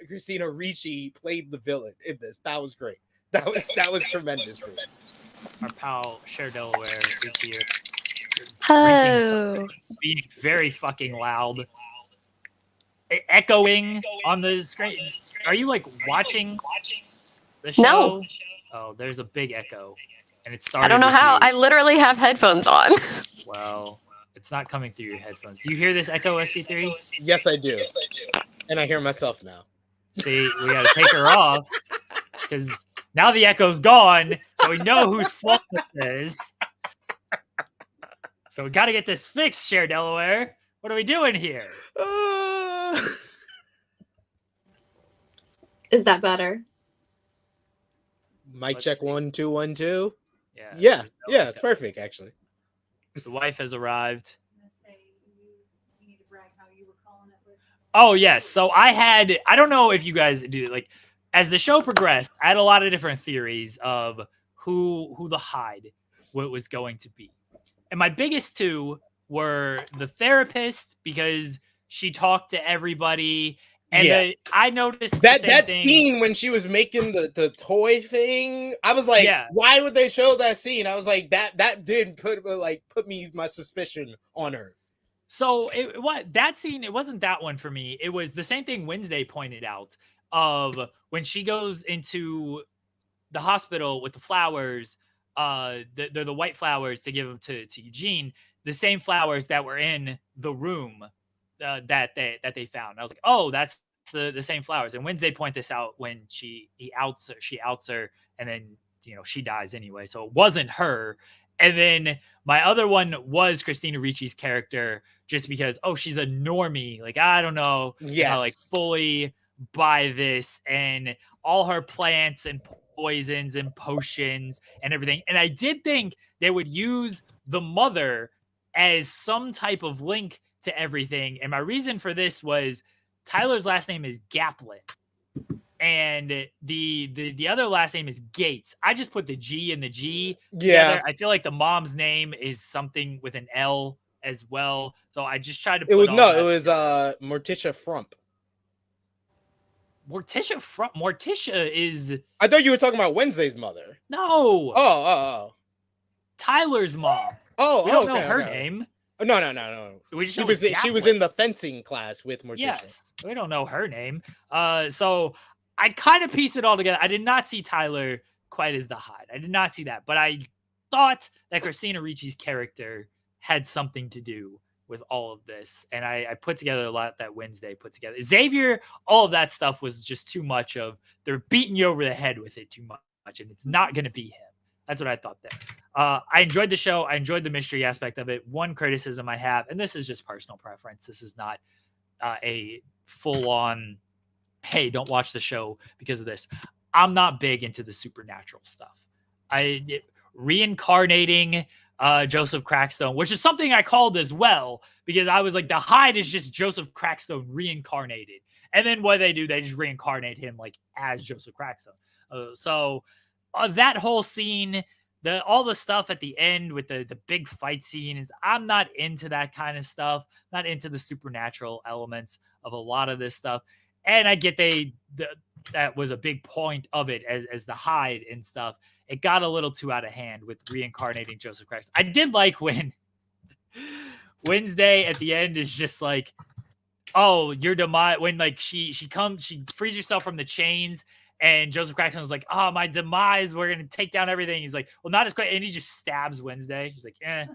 Ricci played the villain in this. That was great. That was tremendous. Our pal Cher Delaware is here. Oh. Being very fucking loud. Echoing on the screen. Are you like watching the show? No. Oh, there's a big echo, and it started. I don't know how. I literally have headphones on. Well, it's not coming through your headphones. Do you hear this echo, SP3? Yes, I do. And I hear myself now. See, we got to take her off, because now the echo's gone, so we know whose fault it is. So we got to get this fixed, Cher Delaware. What are we doing here? Is that better? Mic check 1 2 1 2. Yeah, it's perfect actually. The wife has arrived. Oh yes, so I don't know if you guys do, like, as the show progressed, I had a lot of different theories of who the Hyde was going to be, and my biggest two were the therapist, because she talked to everybody. And I noticed that scene when she was making the toy thing. I was like, why would they show that scene? I was like, that did put me my suspicion on her. So that scene, it wasn't that one for me. It was the same thing Wednesday pointed out, of when she goes into the hospital with the flowers, the white flowers to give them to Eugene, the same flowers that were in the room that they found. I was like, oh, that's the same flowers. And Wednesday point this out when she outs her, and then she dies anyway. So it wasn't her. And then my other one was Christina Ricci's character, just because, oh, she's a normie. Like, I don't know if I like fully buy this, and all her plants and poisons and potions and everything. And I did think they would use the mother as some type of link to everything. And my reason for this was Tyler's last name is Gaplin, and the other last name is Gates. I just put the G and the G together. I feel like the mom's name is something with an L as well, so I just tried to put it was Morticia Frump. Morticia is... I thought you were talking about Wednesday's mother. No. Oh. Tyler's mom. We don't know her name. No. We just she was in the fencing class with Morticia. Yes, we don't know her name. So I kind of pieced it all together. I did not see Tyler quite as the Hyde. I did not see that, but I thought that Christina Ricci's character had something to do with all of this, and I put together a lot that Wednesday put together. Xavier, all of that stuff was just too much of, they're beating you over the head with it too much, and it's not going to be him. That's what I thought there. I enjoyed the show. I enjoyed the mystery aspect of it. One criticism I have, and this is just personal preference, this is not a full-on, hey, don't watch the show because of this. I'm not big into the supernatural stuff. Reincarnating Joseph Crackstone, which is something I called as well, because I was like, the Hyde is just Joseph Crackstone reincarnated. And then what they do, they just reincarnate him like as Joseph Crackstone. So that whole scene, all the stuff at the end with the big fight scene, is I'm not into that kind of stuff, not into the supernatural elements of a lot of this stuff. And I get that was a big point of it as the Hyde and stuff. It got a little too out of hand with reincarnating Joseph Christ. I did like when Wednesday at the end is just like, oh, your demise, when like she frees herself from the chains, and Joseph Crackstone was like, oh, my demise, we're gonna take down everything. He's like, well, not as quick, and he just stabs Wednesday. She's like, eh.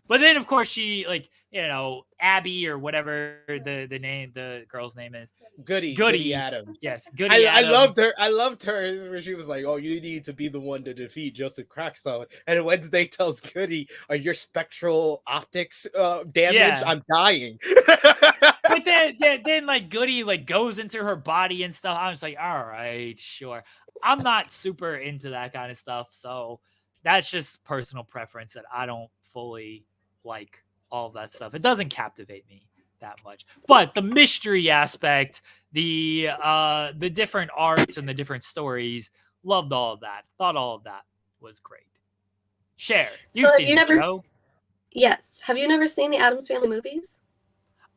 But then, of course, she, like, you know, Abby or whatever the girl's name is. Goody Adams. Yes, Goody Adams. I loved her when she was like, oh, you need to be the one to defeat Joseph Crackstone. And Wednesday tells Goody, are your spectral optics damaged? Yeah. I'm dying. But then like Goody like goes into her body and stuff. I'm just like, all right, sure. I'm not super into that kind of stuff. So that's just personal preference that I don't fully like all of that stuff. It doesn't captivate me that much. But the mystery aspect, the different arcs and the different stories, loved all of that. Thought all of that was great. Cher, you've seen the show? Yes. Have you never seen the Addams Family movies?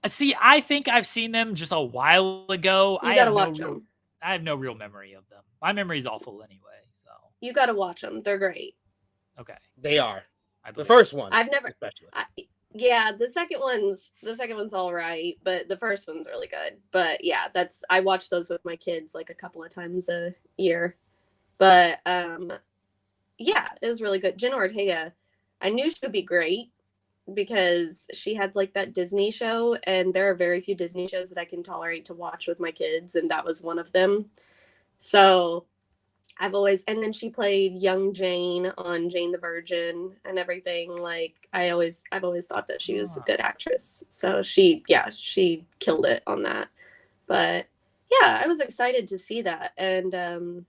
See, I think I've seen them just a while ago. You gotta watch them. I have no real memory of them. My memory is awful anyway. So you gotta watch them. They're great. Okay, they are. The first one, I've never. Yeah, the second one's all right, but the first one's really good. But yeah, I watch those with my kids like a couple of times a year. But yeah, it was really good. Jenna Ortega, I knew she would be great because she had like that Disney show, and there are very few Disney shows that I can tolerate to watch with my kids, and that was one of them. So and then she played young Jane on Jane the Virgin and everything. Like I've always thought that she was a good actress. So she killed it on that. But yeah, I was excited to see that. And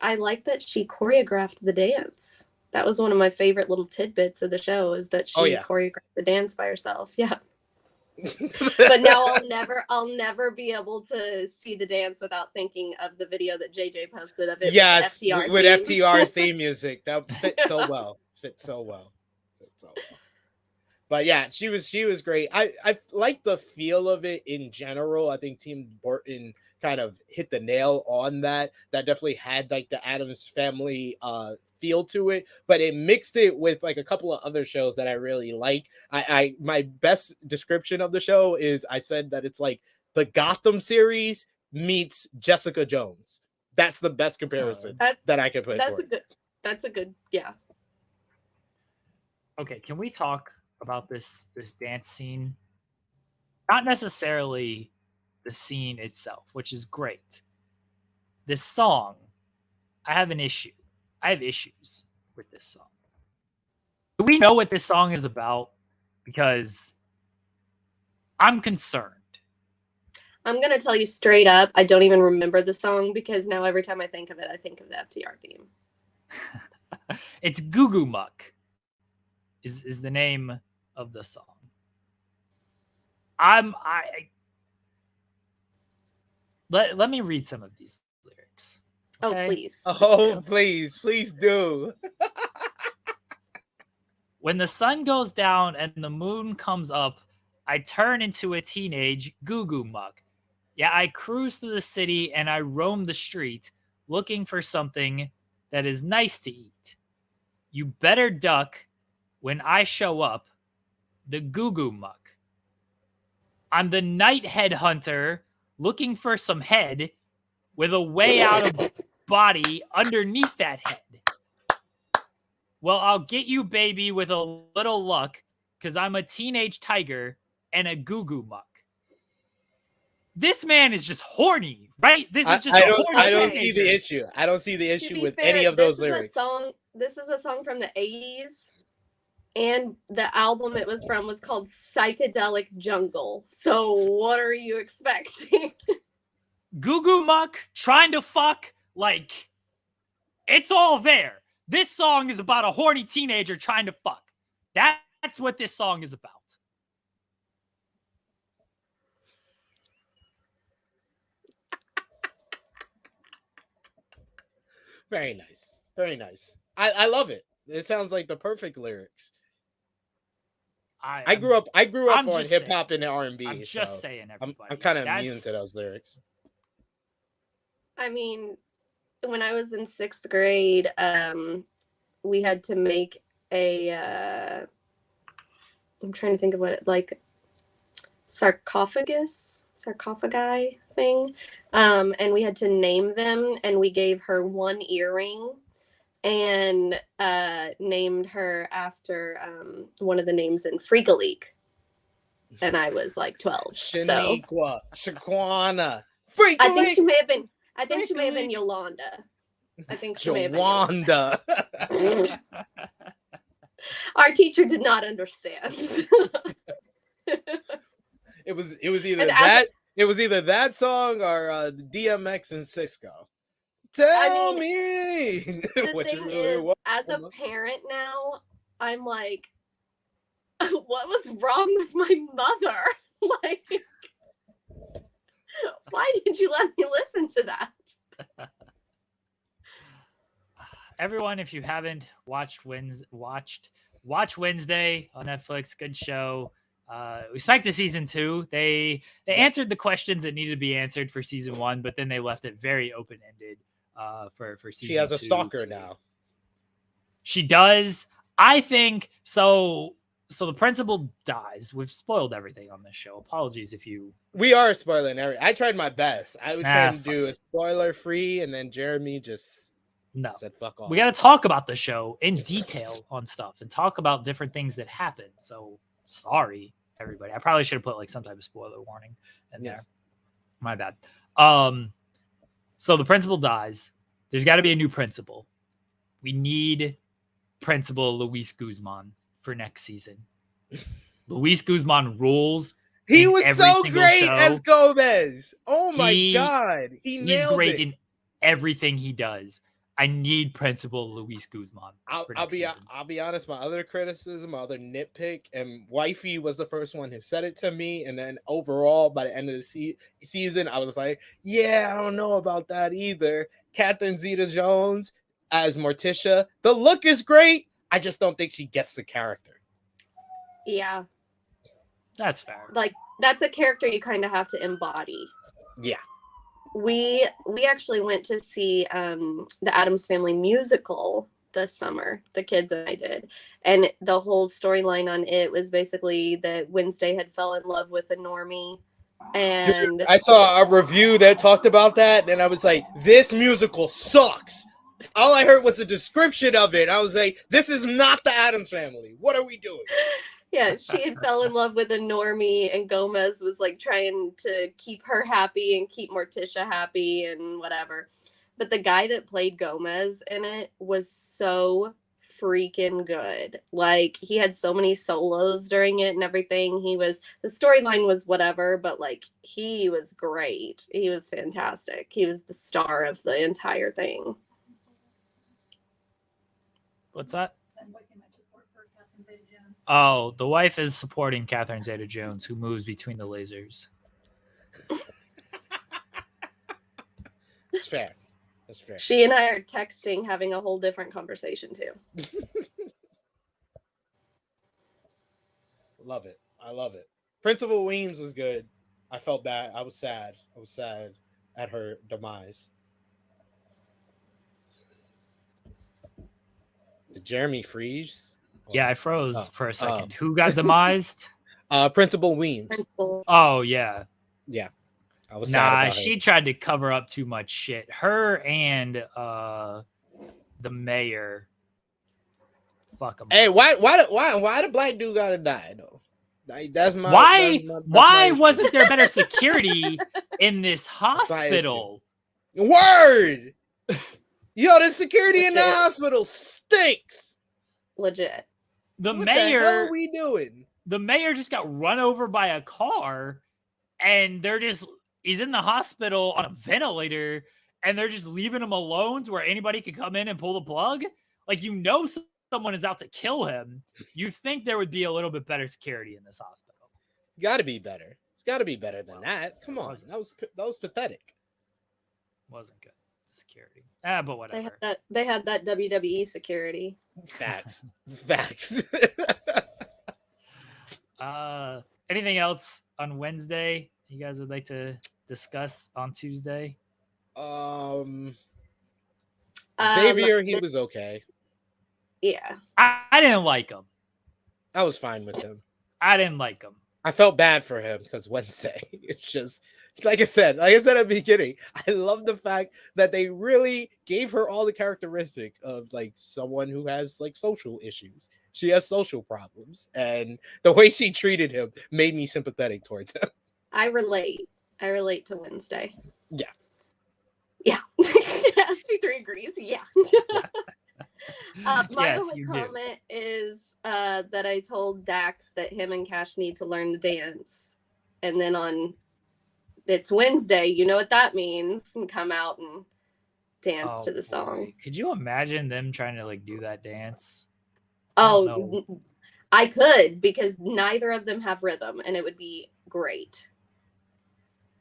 I like that she choreographed the dance. That was one of my favorite little tidbits of the show, is that she choreographed the dance by herself. Yeah. But now I'll never be able to see the dance without thinking of the video that JJ posted of it. Yes, with FTR's theme music. That fit so well. But yeah, she was great. I like the feel of it in general. I think Tim Burton kind of hit the nail on that. That definitely had like the Addams Family feel to it, but it mixed it with like a couple of other shows that I really like. My best description of the show is I said that it's like the Gotham series meets Jessica Jones. That's the best comparison that I could put. That's a good, yeah. Okay, can we talk about this dance scene? Not necessarily the scene itself, which is great. This song, I have issues with this song. Do we know what this song is about? Because I'm concerned. I'm gonna tell you straight up, I don't even remember the song because now every time I think of it, I think of the FTR theme. It's Goo Goo Muck is the name of the song. Let me read some of these lyrics. Okay? Oh, please. Oh, please do. When the sun goes down and the moon comes up, I turn into a teenage Goo Goo Muck. Yeah, I cruise through the city and I roam the street looking for something that is nice to eat. You better duck when I show up, the Goo Goo Muck. I'm the night headhunter looking for some head with a way out of body underneath that head. Well, I'll get you, baby, with a little luck, because I'm a teenage tiger and a Goo Goo Muck. This man is just horny, right? This is just horny. I don't see the issue. I don't see the issue with any of those lyrics. This is a song from the 80s, and the album it was from was called Psychedelic Jungle. So what are you expecting? Goo Goo Muck trying to fuck, like, it's all there. This song is about a horny teenager trying to fuck. That's what this song is about. Very nice. Very nice. I love it. It sounds like the perfect lyrics. I grew up on hip hop and R&B. I'm just saying, everybody. I'm kind of immune to those lyrics. I mean, when I was in 6th grade, we had to make a I'm trying to think of what it, like, sarcophagi thing, and we had to name them, and we gave her one earring and named her after one of the names in Freak a Leak, and I was like 12. Shaniqua, Shaquana, I think she may have been Yolanda. I think she may have been Yolanda. Our teacher did not understand. It was either that song or DMX and Cisco. Tell me what you really want. As a parent now, I'm like, what was wrong with my mother? Like, why did you let me listen to that? Everyone, if you haven't watched Wednesday on Netflix, good show. We expect a season 2. They answered the questions that needed to be answered for season 1, but then they left it very open-ended for season 2. She has a stalker now. She does. I think so. So the principal dies. We've spoiled everything on this show. Apologies if you. We are spoiling everything. I tried my best. I was trying to do a spoiler-free, and then Jeremy just said fuck off. We got to talk about the show in detail on stuff and talk about different things that happen. So sorry, everybody. I probably should have put like some type of spoiler warning in there. My bad. So the principal dies. There's got to be a new principal. We need Principal Luis Guzman for next season. Luis Guzman rules. He was so great as Gomez. Oh my God. He's great in everything he does. I need Principal Luis Guzman. I'll be honest. My other criticism, my other nitpick, and Wifey was the first one who said it to me. And then overall, by the end of the season, I was like, yeah, I don't know about that either. Catherine Zeta-Jones as Morticia. The look is great. I just don't think she gets the character. Yeah. That's fair. Like, that's a character you kind of have to embody. Yeah. We actually went to see the Addams Family musical this summer. The kids and I did. And the whole storyline on it was basically that Wednesday had fell in love with a normie. And dude, I saw a review that talked about that, and I was like, this musical sucks. All I heard was a description of it. I was like, this is not the Addams Family. What are we doing? Yeah, she had fell in love with a normie, and Gomez was like trying to keep her happy and keep Morticia happy and whatever. But the guy that played Gomez in it was so freaking good. Like, he had so many solos during it and everything. The storyline was whatever, but like, he was great. He was fantastic. He was the star of the entire thing. What's that? Oh, the wife is supporting Catherine Zeta-Jones, who moves between the lasers. It's fair. That's fair. She and I are texting, having a whole different conversation too. Love it. I love it. Principal Weems was good. I felt bad. I was sad. I was sad at her demise. Did Jeremy freeze? Yeah, I froze for a second. Who got demised? Principal Weems. Principal. Oh, yeah. Yeah. I was sad about she her. tried to cover up too much shit. Her and the mayor. Fuck them. Hey, why the black dude gotta die though? Like, that's my why wasn't there better security in this hospital? Word. Yo, the security in the hospital stinks. Legit. The What mayor. the hell are we doing? The mayor just got run over by a car, and he's in the hospital on a ventilator, and they're just leaving him alone to where anybody could come in and pull the plug. Like, someone is out to kill him. You think there would be a little bit better security in this hospital? Got to be better. It's got to be better than that. Come on, that was pathetic. Wasn't good. The security. But whatever. They had that WWE security. Facts. Anything else on Wednesday you guys would like to discuss on Tuesday? Xavier, he was okay. Yeah. I didn't like him. I was fine with him. I didn't like him. I felt bad for him because Wednesday, it's just like I said at the beginning, I love the fact that they really gave her all the characteristic of like someone who has like social issues. She has social problems, and the way she treated him made me sympathetic towards him. I relate to Wednesday. Yeah. SB3 agrees. Yeah. My Yes, only you do. comment is that I told Dax that him and Cash need to learn to dance, and then it's Wednesday. You know what that means, and come out and dance to the song. Boy. Could you imagine them trying to like do that dance? Oh, I could, because neither of them have rhythm, and it would be great.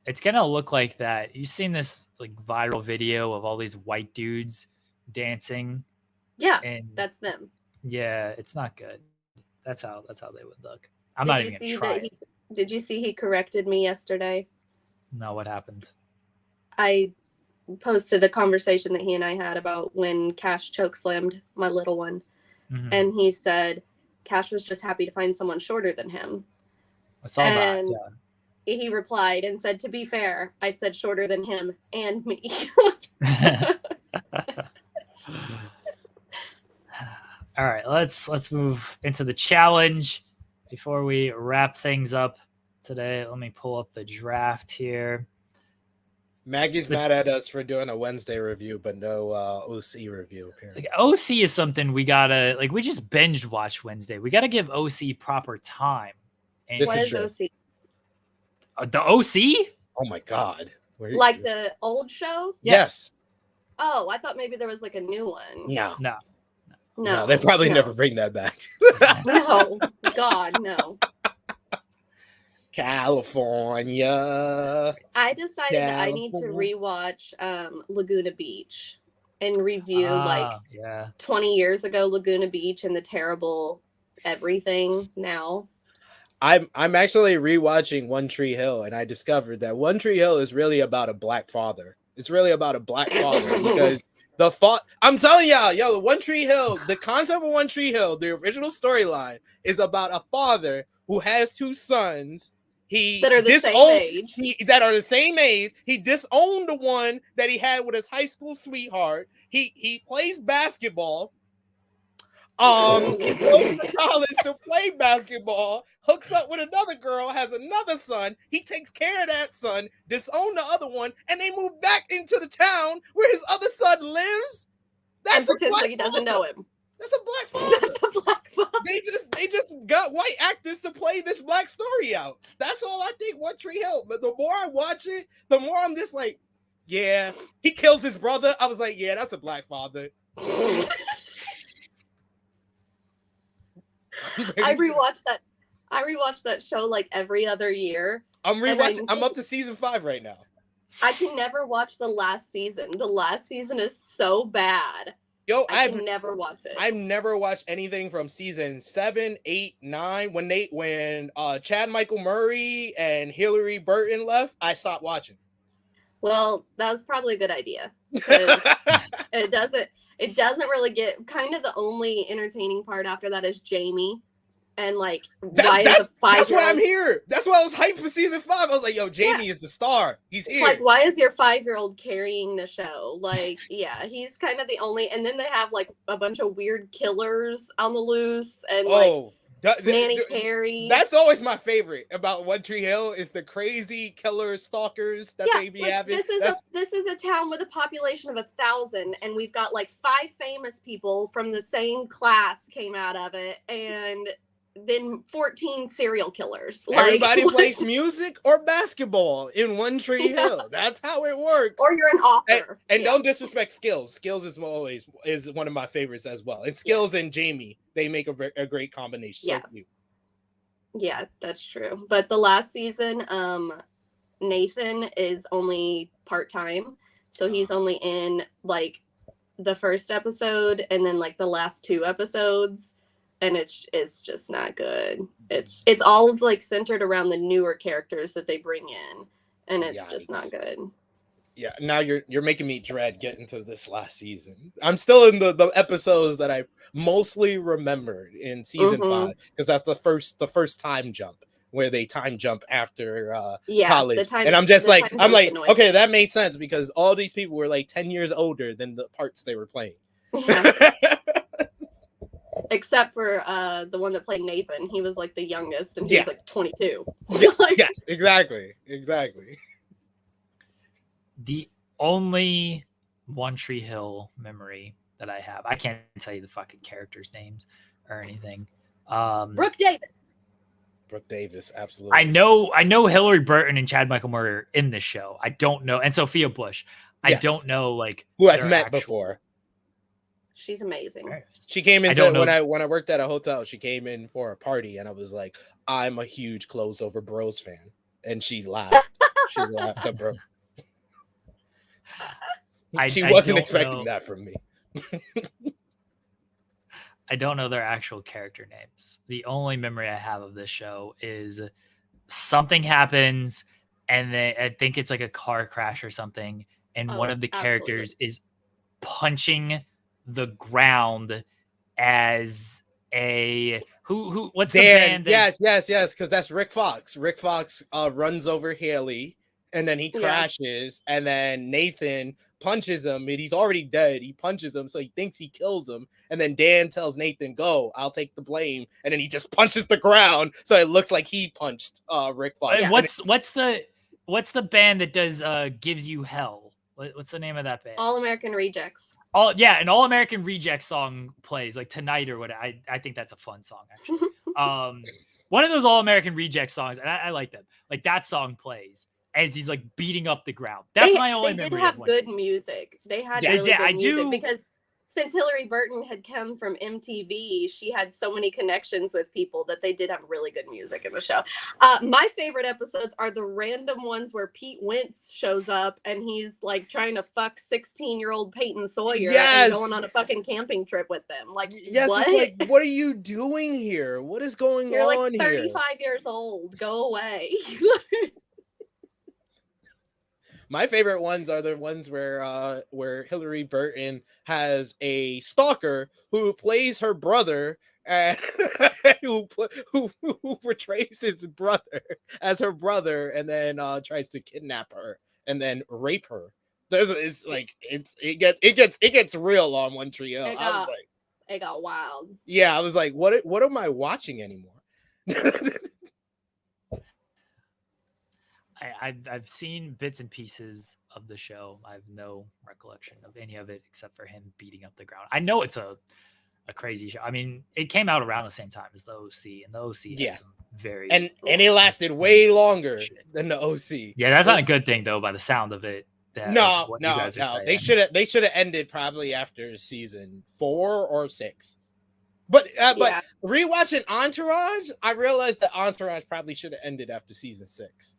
It's gonna look like that. You've seen this like viral video of all these white dudes dancing. Yeah, and that's them. Yeah, it's not good. That's how they would look. I'm not even gonna try. Did you see he corrected me yesterday? No, what happened? I posted a conversation that he and I had about when Cash chokeslammed my little one. Mm-hmm. And he said Cash was just happy to find someone shorter than him. I saw that. Yeah. He replied and said, to be fair, I said shorter than him and me. All right, let's move into the challenge before we wrap things up today. Let me pull up the draft here. Maggie's mad at us for doing a Wednesday review, but no OC review. Apparently. Like, OC is something we gotta like. We just binge watch Wednesday. We gotta give OC proper time. And what is OC? The OC? Oh my God! Like the old show? Yes. Oh, I thought maybe there was like a new one. No, they probably never bring that back. No, God, no. California. I decided that I need to rewatch Laguna Beach and review 20 years ago Laguna Beach and the terrible everything now. I'm actually rewatching One Tree Hill, and I discovered that One Tree Hill is really about a black father. It's really about a black father because I'm telling y'all, the One Tree Hill, the concept of One Tree Hill, the original storyline is about a father who has two sons. That are the same age. He disowned the one that he had with his high school sweetheart. He plays basketball. He goes to college to play basketball, hooks up with another girl, has another son. He takes care of that son, disown the other one, and they move back into the town where his other son lives. And pretends like he doesn't know him. That's a black father. That's a black father. They just got white actors to play this black story out. That's all I think One Tree Hill. But the more I watch it, the more I'm just like, yeah, he kills his brother. I was like, yeah, that's a black father. I rewatch that show like every other year. I'm rewatching. I'm up to season 5 right now. I can never watch the last season. The last season is so bad. Yo, I can never watch it. I've never watched anything from season 7, 8, 9. When Chad Michael Murray and Hillary Burton left, I stopped watching. Well, that was probably a good idea. Because it doesn't really get, kind of the only entertaining part after that is Jamie. And like, that's why I'm here. That's why I was hyped for season 5. I was like, yo, Jamie is the star. He's here. Like, why is your 5-year-old carrying the show? Like, yeah, he's kind of the only. And then they have like a bunch of weird killers on the loose, and Nanny Perry. That's always my favorite about One Tree Hill is the crazy killer stalkers that they be having. This is a town with a population of 1,000, and we've got like 5 famous people from the same class came out of it, and then 14 serial killers. Everybody plays music or basketball in One Tree Hill. That's how it works. Or you're an author. And don't disrespect Skills. Skills is always one of my favorites as well. And Skills and Jamie, they make a great combination. Yeah. So cute. Yeah, that's true. But the last season, Nathan is only part-time. So he's only in like the first episode and then like the last 2 episodes. And it's just not good. It's all like centered around the newer characters that they bring in, and it's just not good. Yeah, now you're making me dread getting to this last season. I'm still in the episodes that I mostly remembered in season 5 because that's the first time jump where they time jump after college, and I'm just like okay, that made sense because all these people were like 10 years older than the parts they were playing. Yeah. Except for the one that played Nathan. He was like the youngest and he was like 22. Yes, yes, exactly. The only One Tree Hill memory that I have, I can't tell you the fucking characters' names or anything. Brooke Davis, absolutely. I know Hillary Burton and Chad Michael Murray are in this show. I don't know, and Sophia Bush. I don't know like who I've met before. She's amazing. She came in when I worked at a hotel. She came in for a party, and I was like, "I'm a huge Clothes Over Bros fan," and she laughed. She laughed at bro. She wasn't expecting that from me. I don't know their actual character names. The only memory I have of this show is something happens, and then I think it's like a car crash or something, and one of the characters is punching the ground as a what's Dan, the band? Yes, because that's Rick Fox. Rick Fox runs over Haley and then he crashes, and then Nathan punches him, and he's already dead. He punches him, so he thinks he kills him, and then Dan tells Nathan, "Go, I'll take the blame," and then he just punches the ground, so it looks like he punched Rick Fox. And what's the band that does Gives You Hell? What's the name of that band? All American Rejects. An All American Rejects song plays like Tonight or what. I think that's a fun song actually. One of those All American Rejects songs, and I like them. Like that song plays as he's like beating up the ground. That's my only memory. They did have good music. They had really good music because since Hillary Burton had come from MTV, she had so many connections with people that they did have really good music in the show. My favorite episodes are the random ones where Pete Wentz shows up and he's like trying to fuck 16-year-old Peyton Sawyer and going on a fucking camping trip with them. Like, what? It's like, what are you doing here? What is going on here? You're like 35 years old. Go away. My favorite ones are the ones where Hillary Burton has a stalker who plays her brother and who portrays his brother as her brother and then tries to kidnap her and then rape her. It gets real on One Tree Hill. I was like, it got wild. Yeah, I was like, what am I watching anymore? I've seen bits and pieces of the show. I have no recollection of any of it except for him beating up the ground. I know it's a a crazy show. I mean, it came out around the same time as the OC, and the OC Yeah. has some very And it lasted way longer than the OC. Yeah, that's not a good thing though, by the sound of it. No. They should have ended probably after season 4 or 6. But rewatching Entourage, I realized that Entourage probably should have ended after season 6.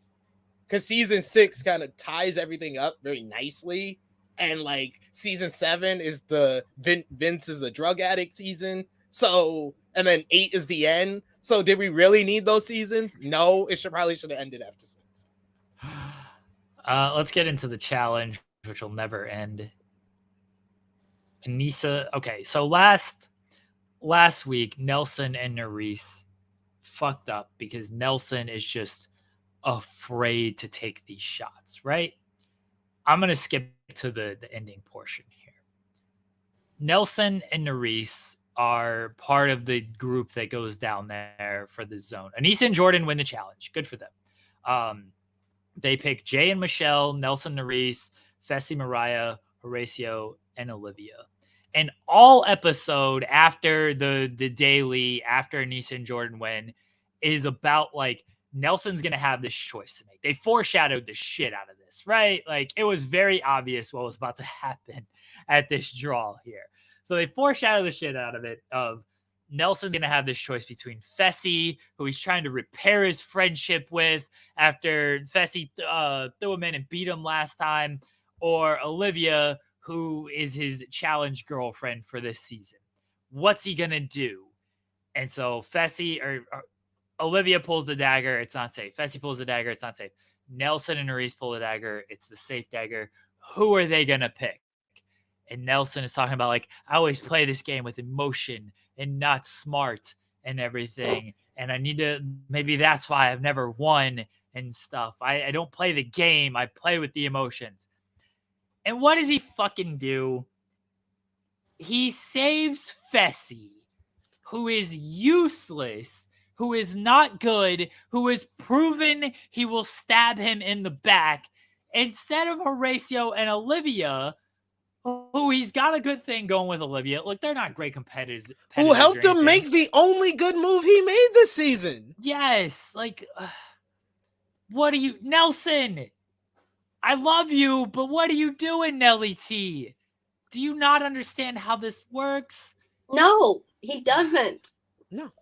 Because season 6 kind of ties everything up very nicely. And like season 7 is the Vince is the drug addict season. So, and then 8 is the end. So did we really need those seasons? No, it probably should have ended after 6. Let's get into the challenge, which will never end. Anissa, okay, so last week, Nelson and Nerys fucked up because Nelson is just afraid to take these shots, right? I'm going to skip to the ending portion here. Nelson and Nerys are part of the group that goes down there for the zone. Anissa and Jordan win the challenge. Good for them. They pick Jay and Michelle, Nelson, Nerys, Fessy, Mariah, Horacio, and Olivia. And all episode after the daily, after Anissa and Jordan win, is about like Nelson's going to have this choice to make. They foreshadowed the shit out of this, right? Like it was very obvious what was about to happen at this draw here. So they foreshadowed the shit out of it of Nelson's going to have this choice between Fessy, who he's trying to repair his friendship with after Fessy threw him in and beat him last time, or Olivia, who is his challenge girlfriend for this season. What's he going to do? And so Fessy or Olivia pulls the dagger. It's not safe. Fessy pulls the dagger. It's not safe. Nelson and Nerys pull the dagger. It's the safe dagger. Who are they going to pick? And Nelson is talking about like, I always play this game with emotion and not smart and everything. And I need to, maybe that's why I've never won and stuff. I don't play the game. I play with the emotions. And what does he fucking do? He saves Fessy, who is useless, who is not good, who has proven he will stab him in the back, instead of Horacio and Olivia, who he's got a good thing going with Olivia. Look, they're not great competitors. Who helped him make the only good move he made this season. Yes. Like, what are you... Nelson, I love you, but what are you doing, Nelly T? Do you not understand how this works? No, he doesn't. No.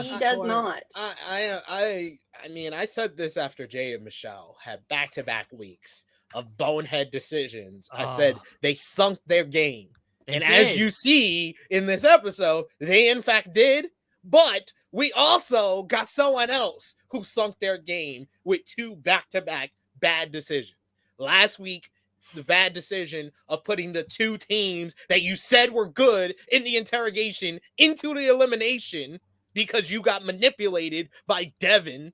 He does not. I mean, I said this after Jay and Michelle had back-to-back weeks of bonehead decisions. I said they sunk their game. And as you see in this episode, they in fact did. But we also got someone else who sunk their game with 2 back-to-back bad decisions. Last week, the bad decision of putting the 2 teams that you said were good in the interrogation into the elimination because you got manipulated by Devin.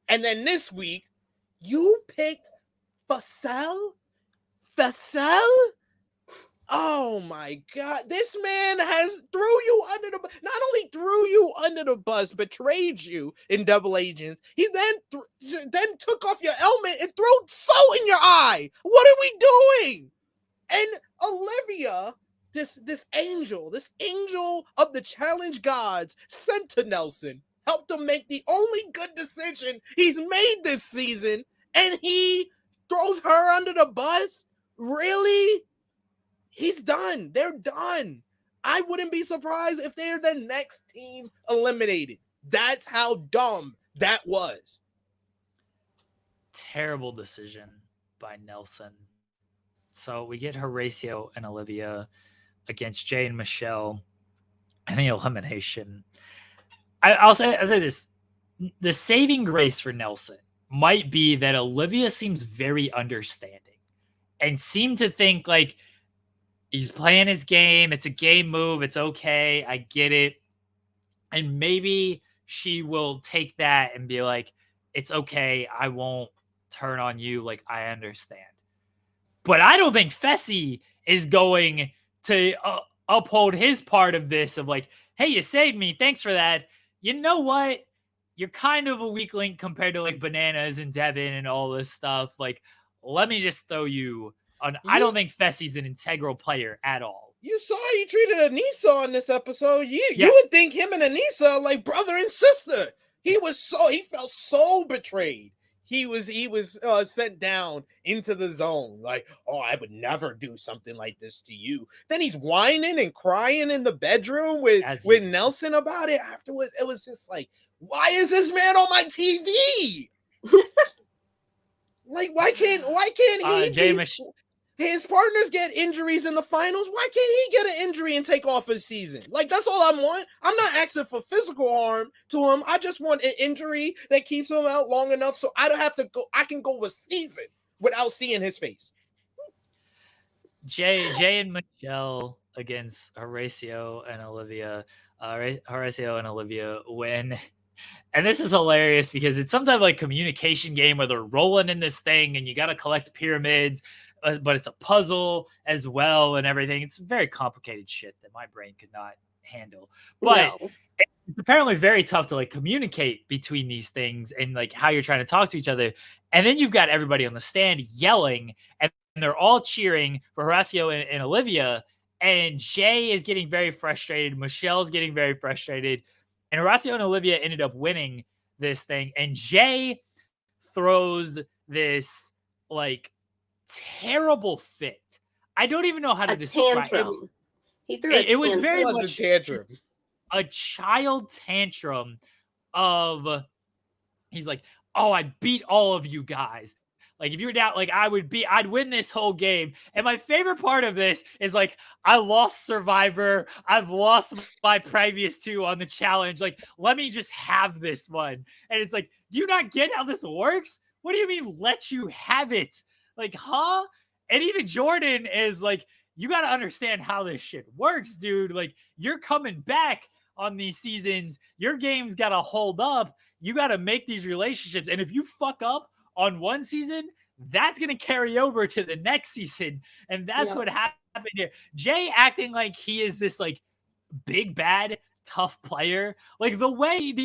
And then this week, you picked Fessy? Oh my God. This man has threw you under the bus. Not only threw you under the bus, betrayed you in Double Agents. He then took off your helmet and threw salt in your eye. What are we doing? And Olivia, this angel of the challenge gods sent to Nelson, helped him make the only good decision he's made this season, and he throws her under the bus? Really? He's done. They're done. I wouldn't be surprised if they're the next team eliminated. That's how dumb that was. Terrible decision by Nelson. So we get Horacio and Olivia against Jay and Michelle in the elimination. I'll say this. The saving grace for Nelson might be that Olivia seems very understanding and seemed to think like, he's playing his game. It's a game move. It's okay. I get it. And maybe she will take that and be like, it's okay. I won't turn on you. Like, I understand. But I don't think Fessy is going to uphold his part of this of like, hey, you saved me. Thanks for that. You know what? You're kind of a weak link compared to like Bananas and Devin and all this stuff. Like, let me just throw you on. I don't think Fessy's an integral player at all. You saw how he treated Anissa on this episode. You Yes. would think him and Anissa are like brother and sister. He felt so betrayed. He was sent down into the zone. Like, oh, I would never do something like this to you. Then he's whining and crying in the bedroom with Nelson about it. Afterwards, it was just like, why is this man on my TV? Like, why can't he? His partners get injuries in the finals. Why can't he get an injury and take off a season? Like, that's all I want. I'm not asking for physical harm to him. I just want an injury that keeps him out long enough so I don't have to go. I can go a season without seeing his face. Jay and Michelle against Horacio and Olivia. Horacio and Olivia win. And this is hilarious because it's some type of like communication game where they're rolling in this thing and you got to collect pyramids, but it's a puzzle as well and everything. It's very complicated shit that my brain could not handle. But it's apparently very tough to like communicate between these things and like how you're trying to talk to each other. And then you've got everybody on the stand yelling and they're all cheering for Horacio and Olivia. And Jay is getting very frustrated. Michelle's getting very frustrated. And Horacio and Olivia ended up winning this thing. And Jay throws this like terrible fit. I don't even know how to describe it. He threw it. It was very much a tantrum. A child tantrum of he's like, oh, I beat all of you guys. Like, if you were down, like, I'd win this whole game. And my favorite part of this is, like, I lost Survivor. I've lost my previous two on the challenge. Like, let me just have this one. And it's like, do you not get how this works? What do you mean, let you have it? Like, huh? And even Jordan is like, you got to understand how this shit works, dude. Like, you're coming back on these seasons. Your game's got to hold up. You got to make these relationships. And if you fuck up on one season, that's going to carry over to the next season. And that's what happened here. Jay acting like he is this like big, bad, tough player. Like the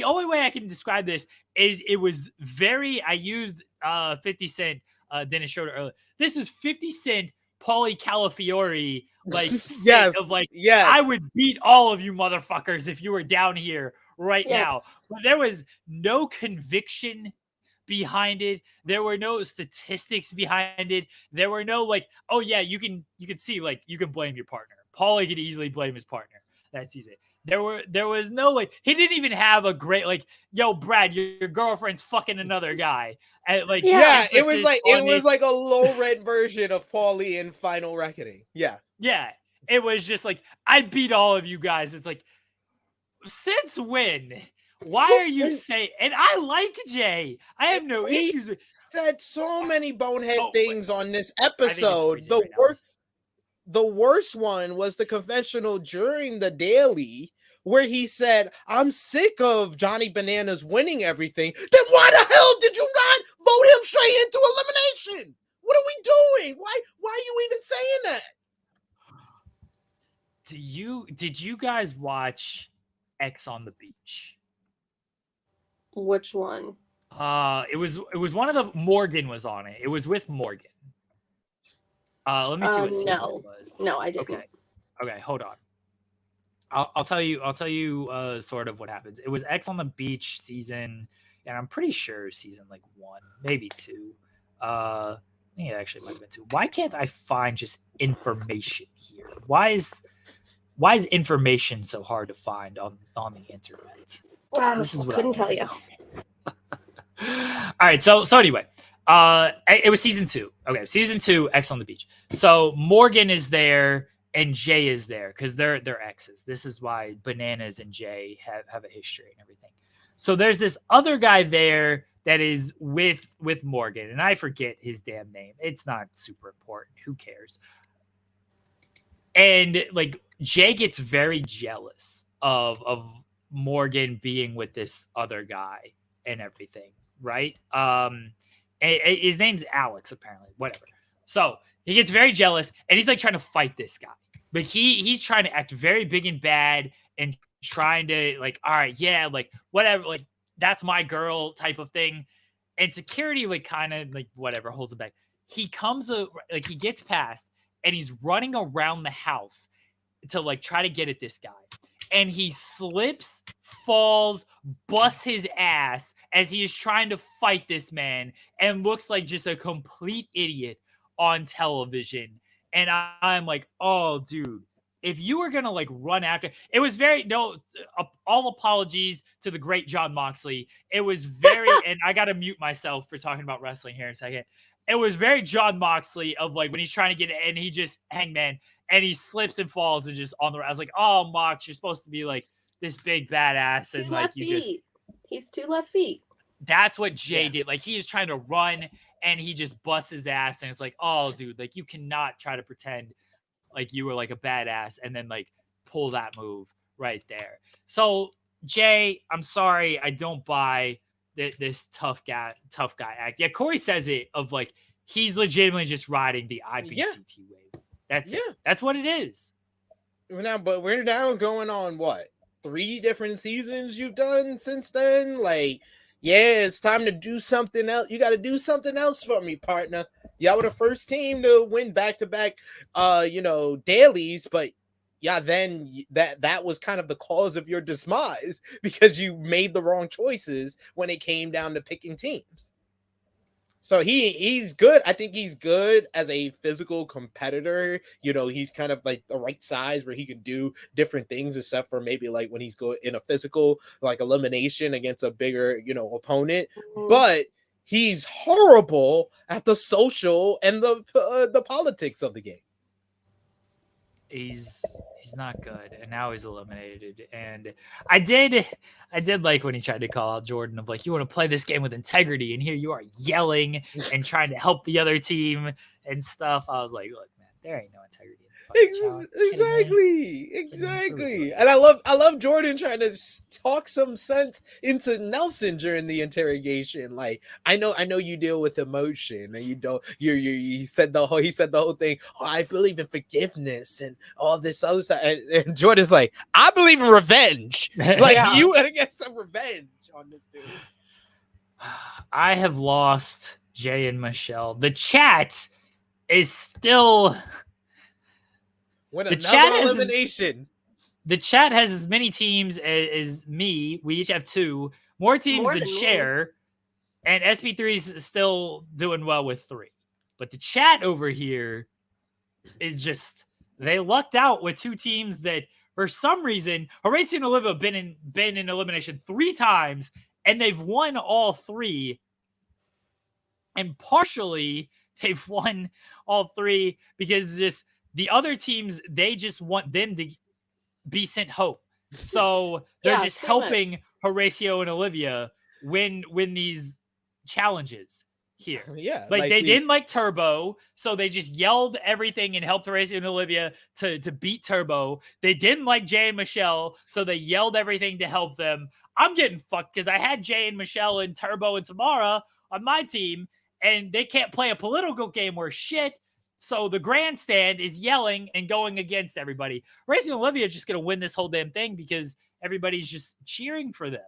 only way I can describe this is it was I used 50 Cent, Dennis Schroeder earlier. This is 50 Cent, Paulie Calafiore, like, I would beat all of you motherfuckers if you were down here right now. But there was no conviction behind it. There were no statistics behind it. There were no like, oh yeah, you can see like you can blame your partner. Paulie could easily blame his partner that season. There was no like, he didn't even have a great like, yo, Brad, your girlfriend's fucking another guy. And like, it was like a low rent version of Paulie in Final Reckoning. Yeah, it was just like, I beat all of you guys. It's like, since when? Why are you saying? And I like Jay. I have no issues with. Said so many bonehead things on this episode. The worst one was the confessional during the daily where he said, "I'm sick of Johnny Bananas winning everything." Then why the hell did you not vote him straight into elimination? What are we doing? Why are you even saying that? Did you guys watch X on the Beach? Which one? It was one of the Morgan was on it. It was with Morgan. Let me see what season it was. No, I didn't. Okay, hold on. I'll tell you sort of what happens. It was X on the Beach season, and I'm pretty sure season like 1, maybe 2. I think it actually might have been 2. Why can't I find just information here? Why is information so hard to find on the internet? This is what couldn't tell you. All right, so anyway, it was season 2. Okay, season 2, X on the Beach. So Morgan is there and Jay is there because they're exes. This is why Bananas and Jay have a history and everything. So there's this other guy there that is with Morgan, and I forget his damn name. It's not super important. Who cares? And like Jay gets very jealous of Morgan being with this other guy and everything, right? His name's Alex, apparently, whatever. So he gets very jealous and he's like trying to fight this guy. Like he's trying to act very big and bad and trying to like, all right, yeah, like whatever, like that's my girl type of thing. And security like kind of like whatever holds it back. He gets past and he's running around the house to like try to get at this guy. And he slips, falls, busts his ass as he is trying to fight this man and looks like just a complete idiot on television. And I'm like, oh, dude, if you were going to like run after, it was very, all apologies to the great John Moxley. It was very, and I got to mute myself for talking about wrestling here in a second. It was very John Moxley of like when he's trying to get it and he just Hangman and he slips and falls and just on the, I was like, oh, Mox, you're supposed to be like this big badass. And like, he's 2 left feet. That's what Jay did. Like he is trying to run and he just busts his ass. And it's like, oh, dude, like you cannot try to pretend like you were like a badass and then like pull that move right there. So Jay, I'm sorry. I don't buy this tough guy act. Yeah. Corey says it of like, he's legitimately just riding the IBCT wave. That's it. That's what it is. But we're now going on what? 3 different seasons you've done since then? Like, yeah, it's time to do something else. You got to do something else for me, partner. Y'all were the first team to win back-to-back, dailies, but yeah, then that was kind of the cause of your demise because you made the wrong choices when it came down to picking teams. So he's good. I think he's good as a physical competitor. He's kind of like the right size where he can do different things, except for maybe like when he's going in a physical like elimination against a bigger, opponent. But he's horrible at the social and the politics of the game. He's not good, and now he's eliminated. And I did like when he tried to call out Jordan of like, you want to play this game with integrity, and here you are yelling and trying to help the other team and stuff. I was like, look, man, there ain't no integrity in the Exactly. And I love Jordan trying to talk some sense into Nelson during the interrogation. Like, I know you deal with emotion and you don't, he said the whole thing. Oh, I believe in forgiveness and all this other stuff. And Jordan's like, I believe in revenge. Like you want to get some revenge on this dude. I have lost Jay and Michelle. The chat is still the chat elimination. The chat has as many teams as me. We each have 2 more teams than Cher, and SP3 is still doing well with 3. But the chat over here is just, they lucked out with 2 teams that for some reason Horacio and Olivia have been in elimination 3 times, and they've won all 3. And partially they've won all 3 because just the other teams, they just want them to be sent home. So they're just helping Horacio and Olivia win these challenges here. Yeah. Like they didn't like Turbo, so they just yelled everything and helped Horacio and Olivia to beat Turbo. They didn't like Jay and Michelle, so they yelled everything to help them. I'm getting fucked because I had Jay and Michelle and Turbo and Tamara on my team, and they can't play a political game worth shit. So the grandstand is yelling and going against everybody. Horacio and Olivia are just going to win this whole damn thing because everybody's just cheering for them.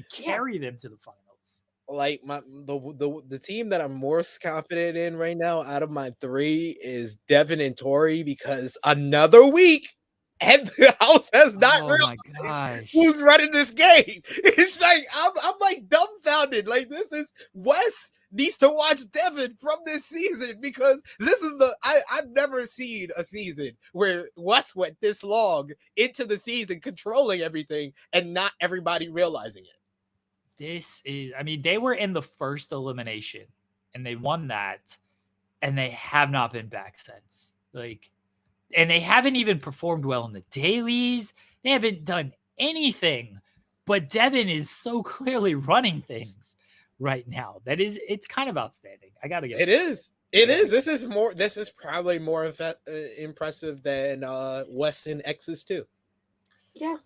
Carry them to the finals. Like the team that I'm most confident in right now out of my 3 is Devin and Tori, because another week and the house has not realized who's running this game. It's like I'm like dumbfounded. Like, this is Wes needs to watch Devin from this season, because this is I've never seen a season where Wes went this long into the season controlling everything and not everybody realizing it. They were in the first elimination and they won that, and they have not been back since. And they haven't even performed well in the dailies. They haven't done anything, but Devin is so clearly running things right now. It's kind of outstanding. I gotta get it. Is. This is probably more impressive than Wes and X's too. Yeah.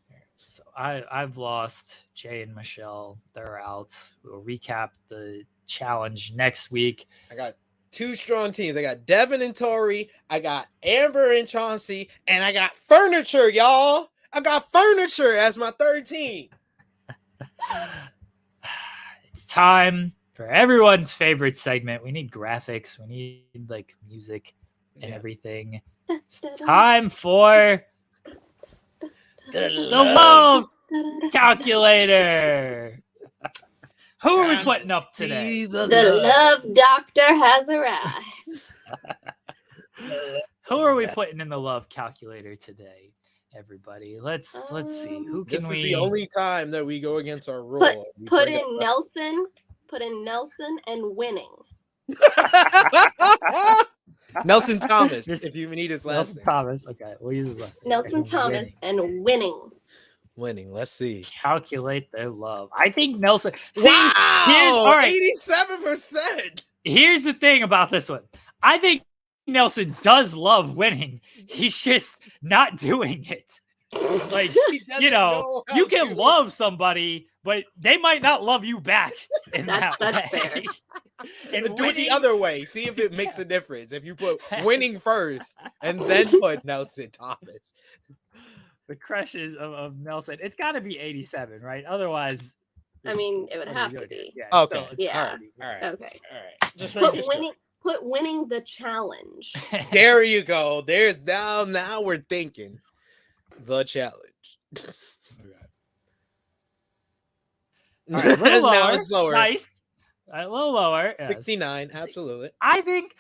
So I've lost Jay and Michelle. They're out. We'll recap the challenge next week. I got 2 strong teams. I got Devin and Tori. I got Amber and Chauncey, and I got Furniture, y'all. I got Furniture as my 3rd team. It's time for everyone's favorite segment. We need graphics. We need music and everything. It's time for The love calculator. Who are we putting up today? The love doctor has arrived. Who are we putting in the love calculator today, everybody? Let's see. Who can This we? is the only time that we go against our rule. Put in Nelson. Put in Nelson and winning. Nelson Thomas, if you need his last Nelson name. Thomas. Okay, we'll use his last name. Nelson Thomas and winning. Winning. Let's see. Calculate their love. I think Nelson. See, Wow! all right. 87%. Here's the thing about this one. I think Nelson does love winning. He's just not doing it. Like, you know you can love somebody, but they might not love you back. That's fair. And do it the other way. See if it makes a difference. If you put winning first and then put Nelson Thomas. The crushes of Nelson, it's got to be 87, right? Otherwise, I mean, it would have to be. Yeah. Okay. Yeah. All right. Okay. All right. Just put winning the challenge. There you go. There's now we're thinking the challenge. Okay. All right, a little lower. Now it's lower. Nice. A little lower. Yes. 69. Absolutely. I think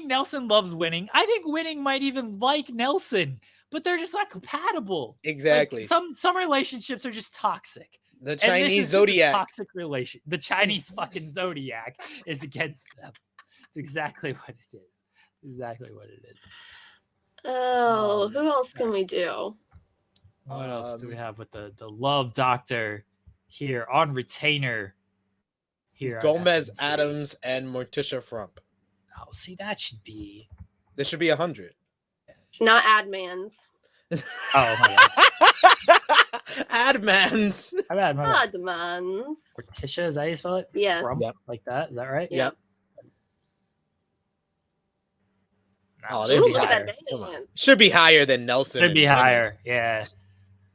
Nelson loves winning. I think winning might even like Nelson, but they're just not compatible. Exactly. Like, some relationships are just toxic. The And Chinese this is just a zodiac. toxic relation. The Chinese fucking zodiac is against them. It's exactly what it is. Exactly what it is. Oh, who else can we do? What else do we have with the love doctor here on retainer? Here on Gomez, FMC? Adams, and Morticia Frump. Oh, see, that should be. This should be 100. Not Admans. Oh my god. Admans. Admans. Morticia, is that how you spell it? Yes. Frump, Yep. like that. Is that right? Yep. No, Oh, should there's be Look at higher. that Come on. dance. Should be higher than Nelson. Should be and Wendy. higher. Yeah.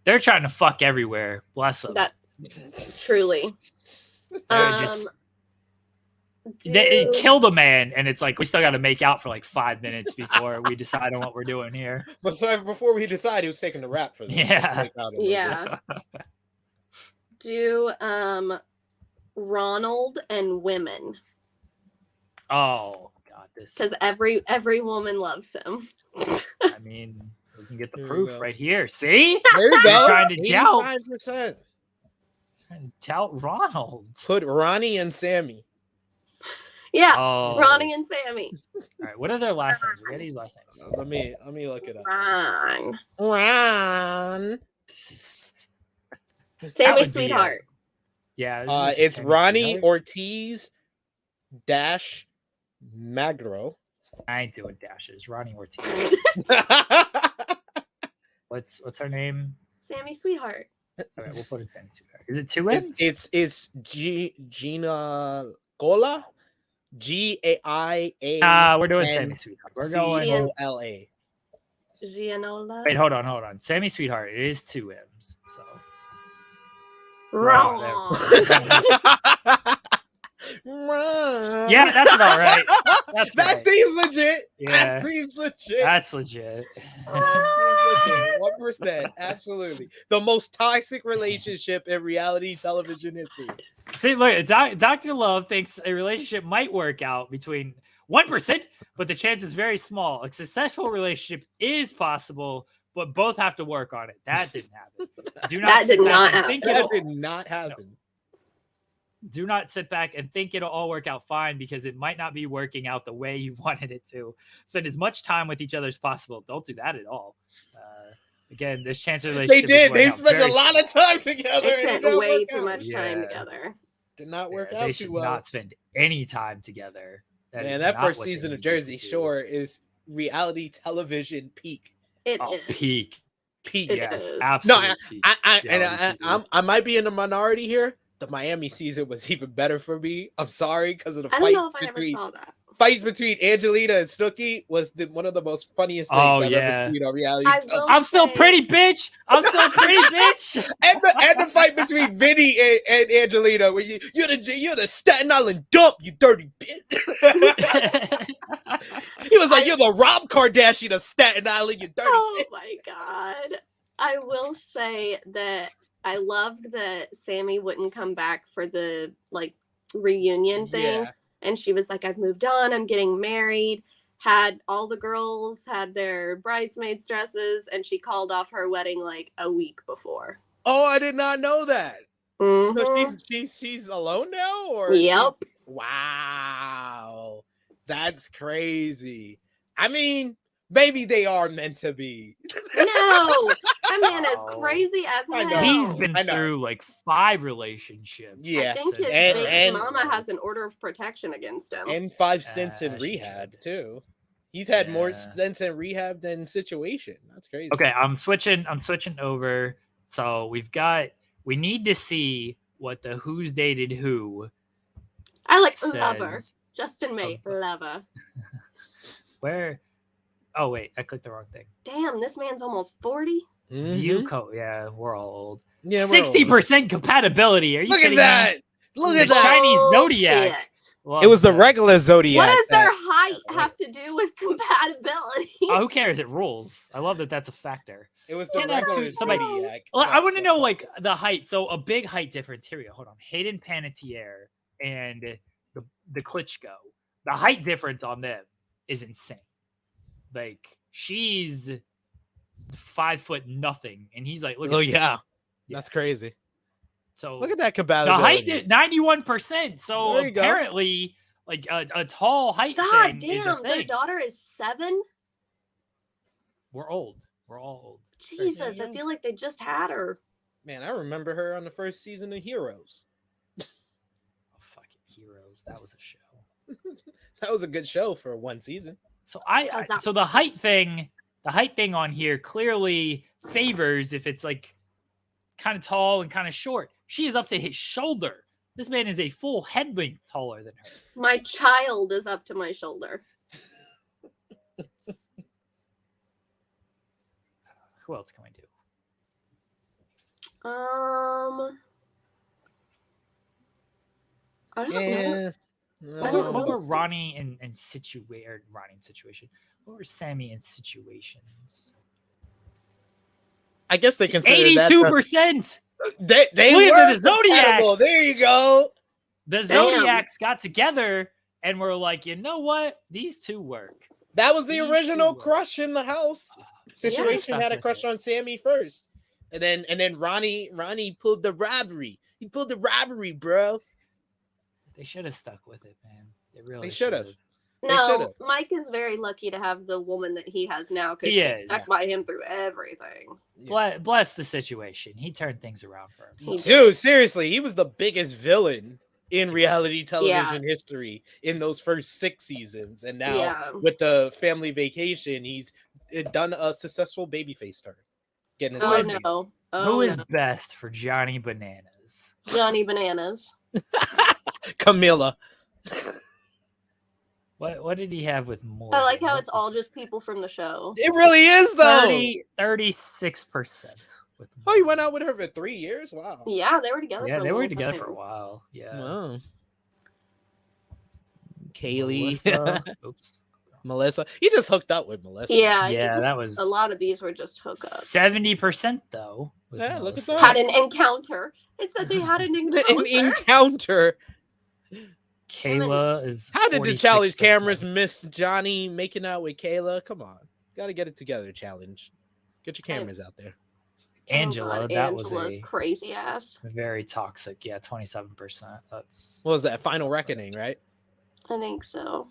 They're trying to fuck everywhere. Bless them. That truly. They're just they killed a man, and it's like we still got to make out for like 5 minutes before we decide on what we're doing here. But so before we decide, he was taking the rap for this. Yeah. Just to make out a little Yeah. Do Ronald and women, Oh god, this. because every woman loves him. I mean, we can get the Here we proof go. right here. See, bit. There you You're go. trying to doubt. 85%. Trying to doubt Ronald. Put Ronnie and Sammy. Yeah, Oh, Ronnie and Sammy. All right, what are their last names? We gotta use last names. Let me look it up. Ron. Ron. That Sammy would be, Sweetheart. Yeah, It's Sammy Ronnie Sweetheart. Ortiz dash Magro. I ain't doing dashes. Ronnie Ortiz. What's her name? Sammy Sweetheart. Okay, we'll put in Sammy Sweetheart. Is it two M's? it's Gina Gola. GAIA. We're doing and Sammy Sweetheart. We're going. COLA. Gianola. Wait, hold on. Sammy Sweetheart. It is two M's. So Wrong. yeah, that's about right. That's That right. seems legit. Yeah. That seems legit. That's legit. 1%. Absolutely. The most toxic relationship in reality television history. See, look, Dr. Love thinks a relationship might work out between 1%, but the chance is very small. A successful relationship is possible, but both have to work on it. That didn't happen. Do not That sit did back not and happen. think That it'll- did not happen. Do not sit back and think it'll all work out fine, because it might not be working out the way you wanted it to. Spend as much time with each other as possible. Don't do that at all. Again, this chance of They relationship. did. They spent a lot of time together. They and it spent didn't way work too out. much time Yeah. together. Did not work They out should too well. not spend any time together. Man, is that not first what they season of needed Jersey to do. Shore is reality television peak. It Oh, is. peak. Peak. It Yes, is. No, absolutely. peak. I might be in the minority here. The Miami season was even better for me. I'm sorry because of the I don't fight know if I ever between saw that. fights between Angelina and Snooki was one of the most funniest things Oh, I've yeah. ever seen on reality I television. will I'm still say- pretty, bitch. I'm still pretty, bitch. And the fight between Vinny and Angelina, where you're the Staten Island dump, you dirty bitch. He was like, "You're the Rob Kardashian of Staten Island, you dirty Oh bitch." my god. I will say that I loved that Sammy wouldn't come back for the like reunion thing. Yeah. And she was like, I've moved on, I'm getting married. Had all the girls had their bridesmaids dresses, and she called off her wedding like a week before. Oh, I did not know that. So Mhm. she's alone now, or Yep. wow, that's crazy. I mean, maybe they are meant to be. No, that man is Oh. crazy as I hell. know. He's been I know. through like 5 relationships. Yeah, I think his since, baby mama has an order of protection against him. and 5 stints in as she rehab should. too. He's had more Yeah. stints in rehab than situation. That's crazy. Okay, I'm switching over. So we need to see what the Who's Dated Who I like says. Lover. Justin May, about- Lover. Where? Oh wait, I clicked the wrong thing. Damn, this man's almost 40. View Mhm. code. Yeah, we're all old. Yeah, we're 60% compatibility. Are you Look at kidding that. me? Look The at that. Chinese zodiac. Bullshit. It was the Love that. regular zodiac. What does their that- height have to do with compatibility? Oh, who cares? It rules. I love that that's a factor. It was the Can't have regular somebody- zodiac. Well, I want to know like the height. So a big height difference here. Hold on. Hayden Panettiere and the Klitschko. The height difference on them is insane. Like she's 5 foot nothing, and he's like, look. Oh at this. yeah, Yeah. that's crazy. So Look at that the compatibility. height 91%. So There you go. apparently, like a tall height God thing is a damn, their thing. daughter is 7. We're old. We're all old. Jesus, Yeah. I feel like they just had her. Man, I remember her on the first season of Heroes. Oh, fucking Heroes. That was a show. That was a good show for one season. So that- so the height thing on here clearly favors if it's like kind of tall and kind of short. She is up to his shoulder. This man is a full head length taller than her. My child is up to my shoulder. Who else can we do? I don't know. Yeah. What were see. Ronnie and situation? What were Sammy and situations? I guess they consider that 82%. they Look were at the Zodiacs. compatible. There you go. The Damn. Zodiacs got together and were like, you know what? These two work. That was the These original two were- crush in the house. Situation had a crush on Sammy first, and then Ronnie pulled the robbery. He pulled the robbery, bro. They should have stuck with it, man. They really They should have. should've. No, should've. Mike is very lucky to have the woman that he has now because He she is. stuck by him through everything. Bless the situation. He turned things around for himself. Dude, seriously, he was the biggest villain in reality television history in those first 6 seasons, and now Yeah. with the family vacation, he's done a successful babyface turn, getting his Oh head no. Oh Who is no. best for Johnny Bananas? Johnny Bananas. Camilla. What did he have with more? I like how it's all just people from the show. It really is though. 36% with Oh, you Morgan. went out with her for 3 years. Wow. Yeah, they were together. Yeah, for a they were long together time. for a while. Yeah. Wow. Kaylee, Melissa. Oops. Melissa. He just hooked up with Melissa. Yeah, you Yeah, just- that was a lot of these were just hookups. 70% though. with Yeah, look at Melissa. that. Had an encounter. It said they had an encounter. An encounter. Kayla is. How did the challenge 46%. cameras miss Johnny making out with Kayla? Come on. Got to get it together, challenge. Get your cameras out there. Angela, Oh, God, that was Angela's a crazy ass. very toxic. Yeah, 27%. That's What was that? Final Reckoning, right? I think so.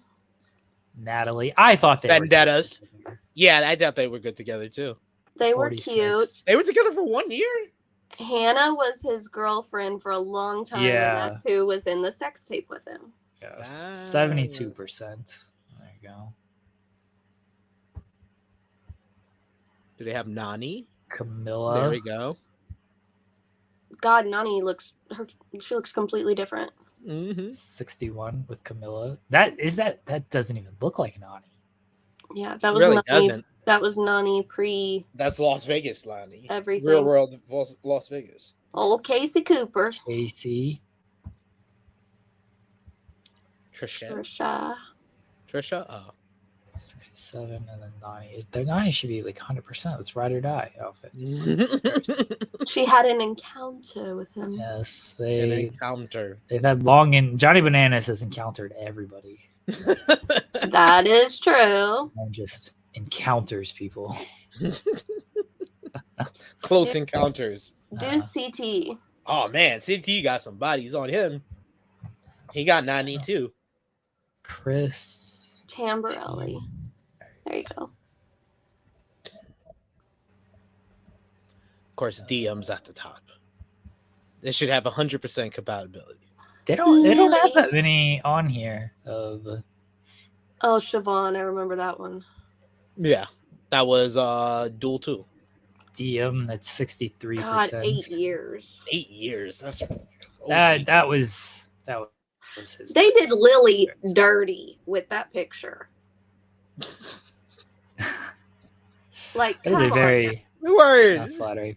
Natalie. I thought they Vendettas. were together. Yeah, I thought they were good together too. They were 46. cute. They were together for 1 year? Hannah was his girlfriend for a long time, Yeah. and that's who was in the sex tape with him. Yes, Wow. 72%. There you go. Do they have Nani? Camilla. There we go. God, Nani she looks completely different. Mm-hmm. 61 with Camilla. That doesn't even look like Nani. Yeah, that was Really Nani. doesn't. That was Nani pre That's Las Vegas, Lonnie. everything. Real world Las Vegas. Old Casey Cooper. Casey. Trisha. Trisha. Trisha? Oh. 67 and then 90. The 90 should be like 100%. That's ride or die outfit. She had an encounter with him. Yes, An encounter. they've had long and Johnny Bananas has encountered everybody. That is true. And just encounters people. Close encounters. Do CT. Oh man, CT got some bodies on him. He got 92. Chris Tamborelli. There you go. Of course, DM's at the top. They should have 100% compatibility. They don't have Really? that many on here of Oh, Siobhan, I remember that one. Yeah, that was dual 2. DM. That's 63%. God, 8 years. 8 years. That's That was his. They did Lily dirty with that picture. Like, That is come a on. very word. flattering.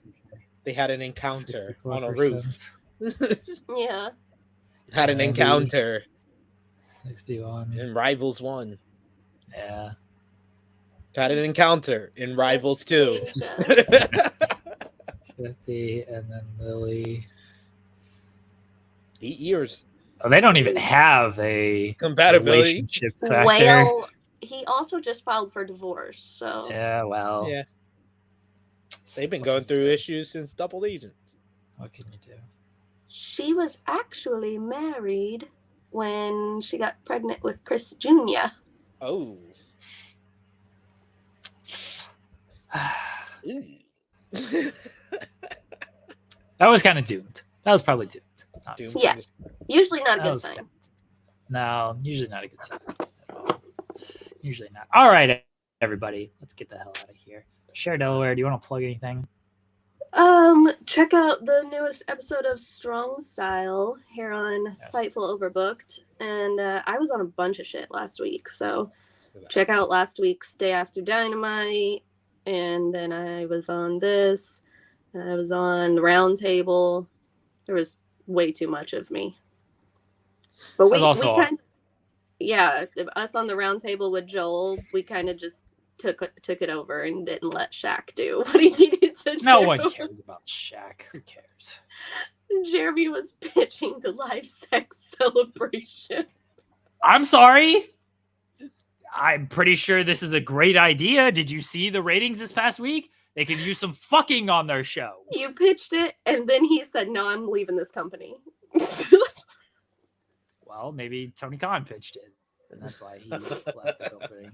They had an encounter on a 64%. roof. Yeah. Had an Andy. encounter 61. in Rivals 1. Yeah. Had an encounter in Rivals 2. 50 and then Lily. 8 years. Oh, they don't even have a Compatibility. relationship factor. Well, he also just filed for divorce, so Yeah, well, Yeah. They've been going through issues since Double Agents. what can you do? she was actually married when she got pregnant with Chris Jr. Oh. That was kind of doomed. That was probably doomed. Not- Doom Yeah. Usually not a that good was sign. kinda- No, usually not a good sign at all. Usually not. All right, everybody, let's get the hell out of here. Share Delaware. Do you want to plug anything? Check out the newest episode of Strong Style here on Yes. Fightful Overbooked. And I was on a bunch of shit last week, so check out last week's Day After Dynamite. And then I was on this. And I was on the Round Table. There was way too much of me. But we also- kind of, yeah, us on the Round Table with Joel, we kind of just took it over and didn't let Shaq do what he needed to do. No one cares about Shaq. Who cares? Jeremy was pitching the live sex celebration. I'm sorry. I'm pretty sure this is a great idea. Did you see the ratings this past week? They could use some fucking on their show. You pitched it, and then he said, "No, I'm leaving this company." Well, maybe Tony Khan pitched it, and that's why he left the company.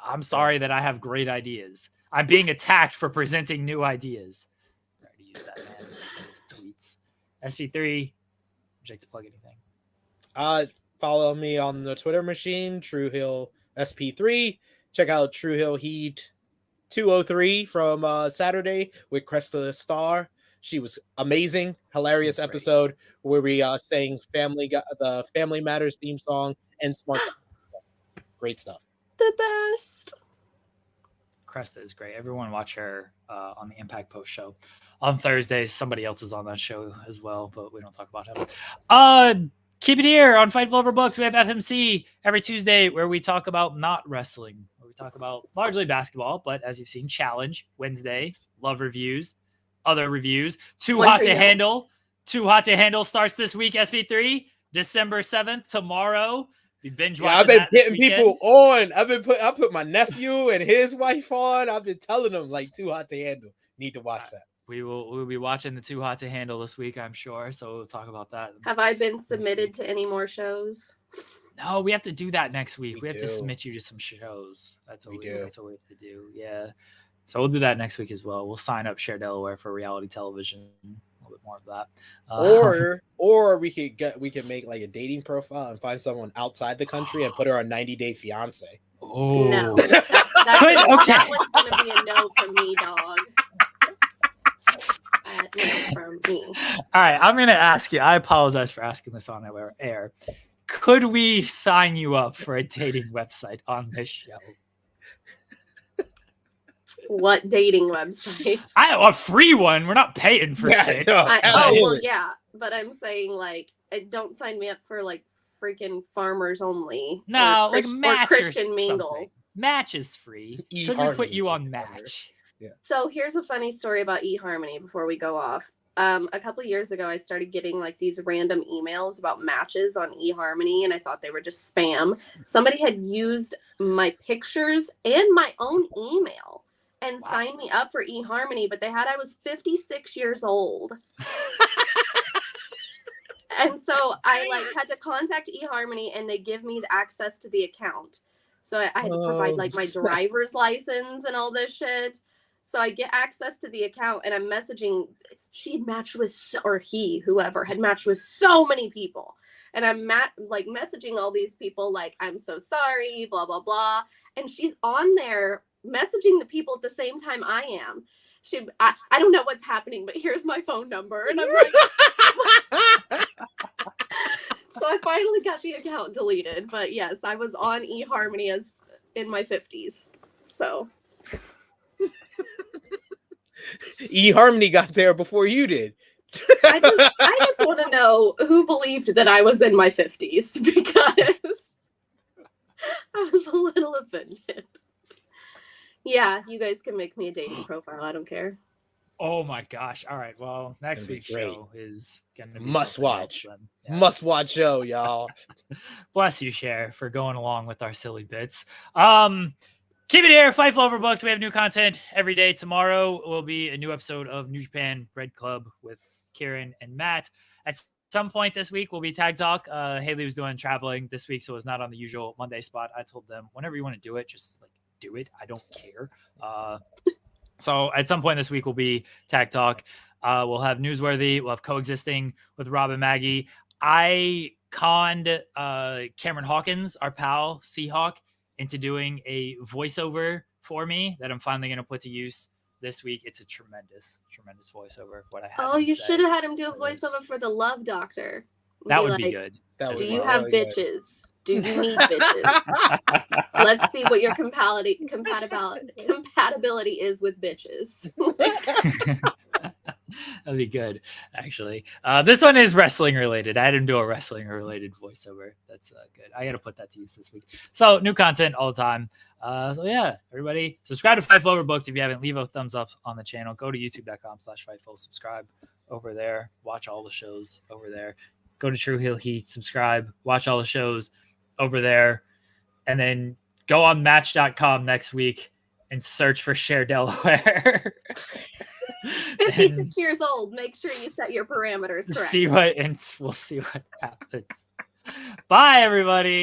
I'm sorry that I have great ideas. I'm being attacked for presenting new ideas. I already used that man in his tweets. SP3, would you like to plug anything? Follow me on the Twitter machine, True Hill SP3. Check out True Hill Heat 203 from Saturday with Cresta Star. She was amazing, hilarious Great. episode where we sang the Family Matters theme song and Smart. Great stuff. The best. Cresta is great. Everyone watch her on the Impact Post show. On Thursdays, somebody else is on that show as well, but we don't talk about him. Keep it here on Fightful Overbooked. We have FMC every Tuesday where we talk about not wrestling, where we talk about largely basketball, but as you've seen, Challenge, Wednesday, Love Reviews, other reviews. Too One Hot to Trio. Handle. Too Hot to Handle starts this week, SP3, December 7th, tomorrow. We binge watching I've been that this getting weekend. people on. I put my nephew and his wife on. I've been telling them like Too Hot to Handle. Need to watch that. We'll be watching the Too Hot to Handle this week, I'm sure. So we'll talk about that. Have I been submitted to any more shows? No, we have to do that next week. We have to do. submit you to some shows. That's what We do. That's what we have to do. Yeah. So we'll do that next week as well. We'll sign up Share Delaware for reality television. A little bit more of that. Or we could make like a dating profile and find someone outside the country and put her on 90-Day Fiance. Oh No. okay. That one's gonna be a no from me, dog. No from me. All right, I'm gonna ask you. I apologize for asking this on air. Could we sign you up for a dating website on this show? What dating website? A free one. We're not paying for shit. no, Oh well, absolutely. yeah, but I'm saying like, don't sign me up for like freaking farmers only. No, or like or Match or Christian Mingle. something. Match is free because we put you on Match. So here's a funny story about eHarmony before we go off. A couple of years ago, I started getting like these random emails about matches on eHarmony, and I thought they were just spam. Somebody had used my pictures and my own email and signed me up for eHarmony, but I was 56 years old. And so I had to contact eHarmony, and they give me the access to the account. So I had to provide like my driver's license and all this shit. So I get access to the account, and I'm messaging. She had matched with, whoever had matched with so many people. And I'm messaging all these people like, I'm so sorry, blah, blah, blah. And she's on there messaging the people at the same time I am. I don't know what's happening, but here's my phone number. And I'm like, so I finally got the account deleted. But yes, I was on eHarmony as in my 50s. So eHarmony got there before you did. I just want to know who believed that I was in my 50s, because I was a little offended. Yeah, you guys can make me a dating profile. I don't care. Oh my gosh. All right. Well, next week's show is going to be must watch. Yeah. Must watch show, y'all. Bless you, Cher, for going along with our silly bits. Keep it here. Fightful Overbooks. We have new content every day. Tomorrow will be a new episode of New Japan Red Club with Kieran and Matt. At some point this week will be Tag Talk. Haley was doing traveling this week, so it's not on the usual Monday spot. I told them whenever you want to do it, just like do it. I don't care. So at some point this week will be Tag Talk. We'll have Newsworthy. We'll have Coexisting with Rob and Maggie. I conned Cameron Hawkins, our pal Seahawk, into doing a voiceover for me that I'm finally going to put to use this week. It's a tremendous voiceover. What I had. Oh, you should have had him do a voiceover for the Love Doctor. That would be good. Do you have bitches? Do you need bitches? Let's see what your compatibility is with bitches. That'd be good, actually. This one is wrestling related. I had him do a wrestling related voiceover. That's good. I got to put that to use this week. So new content all the time. So yeah, everybody subscribe to Fightful Overbooked if you haven't. Leave a thumbs up on the channel. Go to youtube.com/Fightful. Subscribe over there. Watch all the shows over there. Go to True Heel Heat. Subscribe. Watch all the shows over there. And then go on Match.com next week and search for Cher Delaware. 56 years old. Make sure you set your parameters correct. We'll see what happens. Bye, everybody.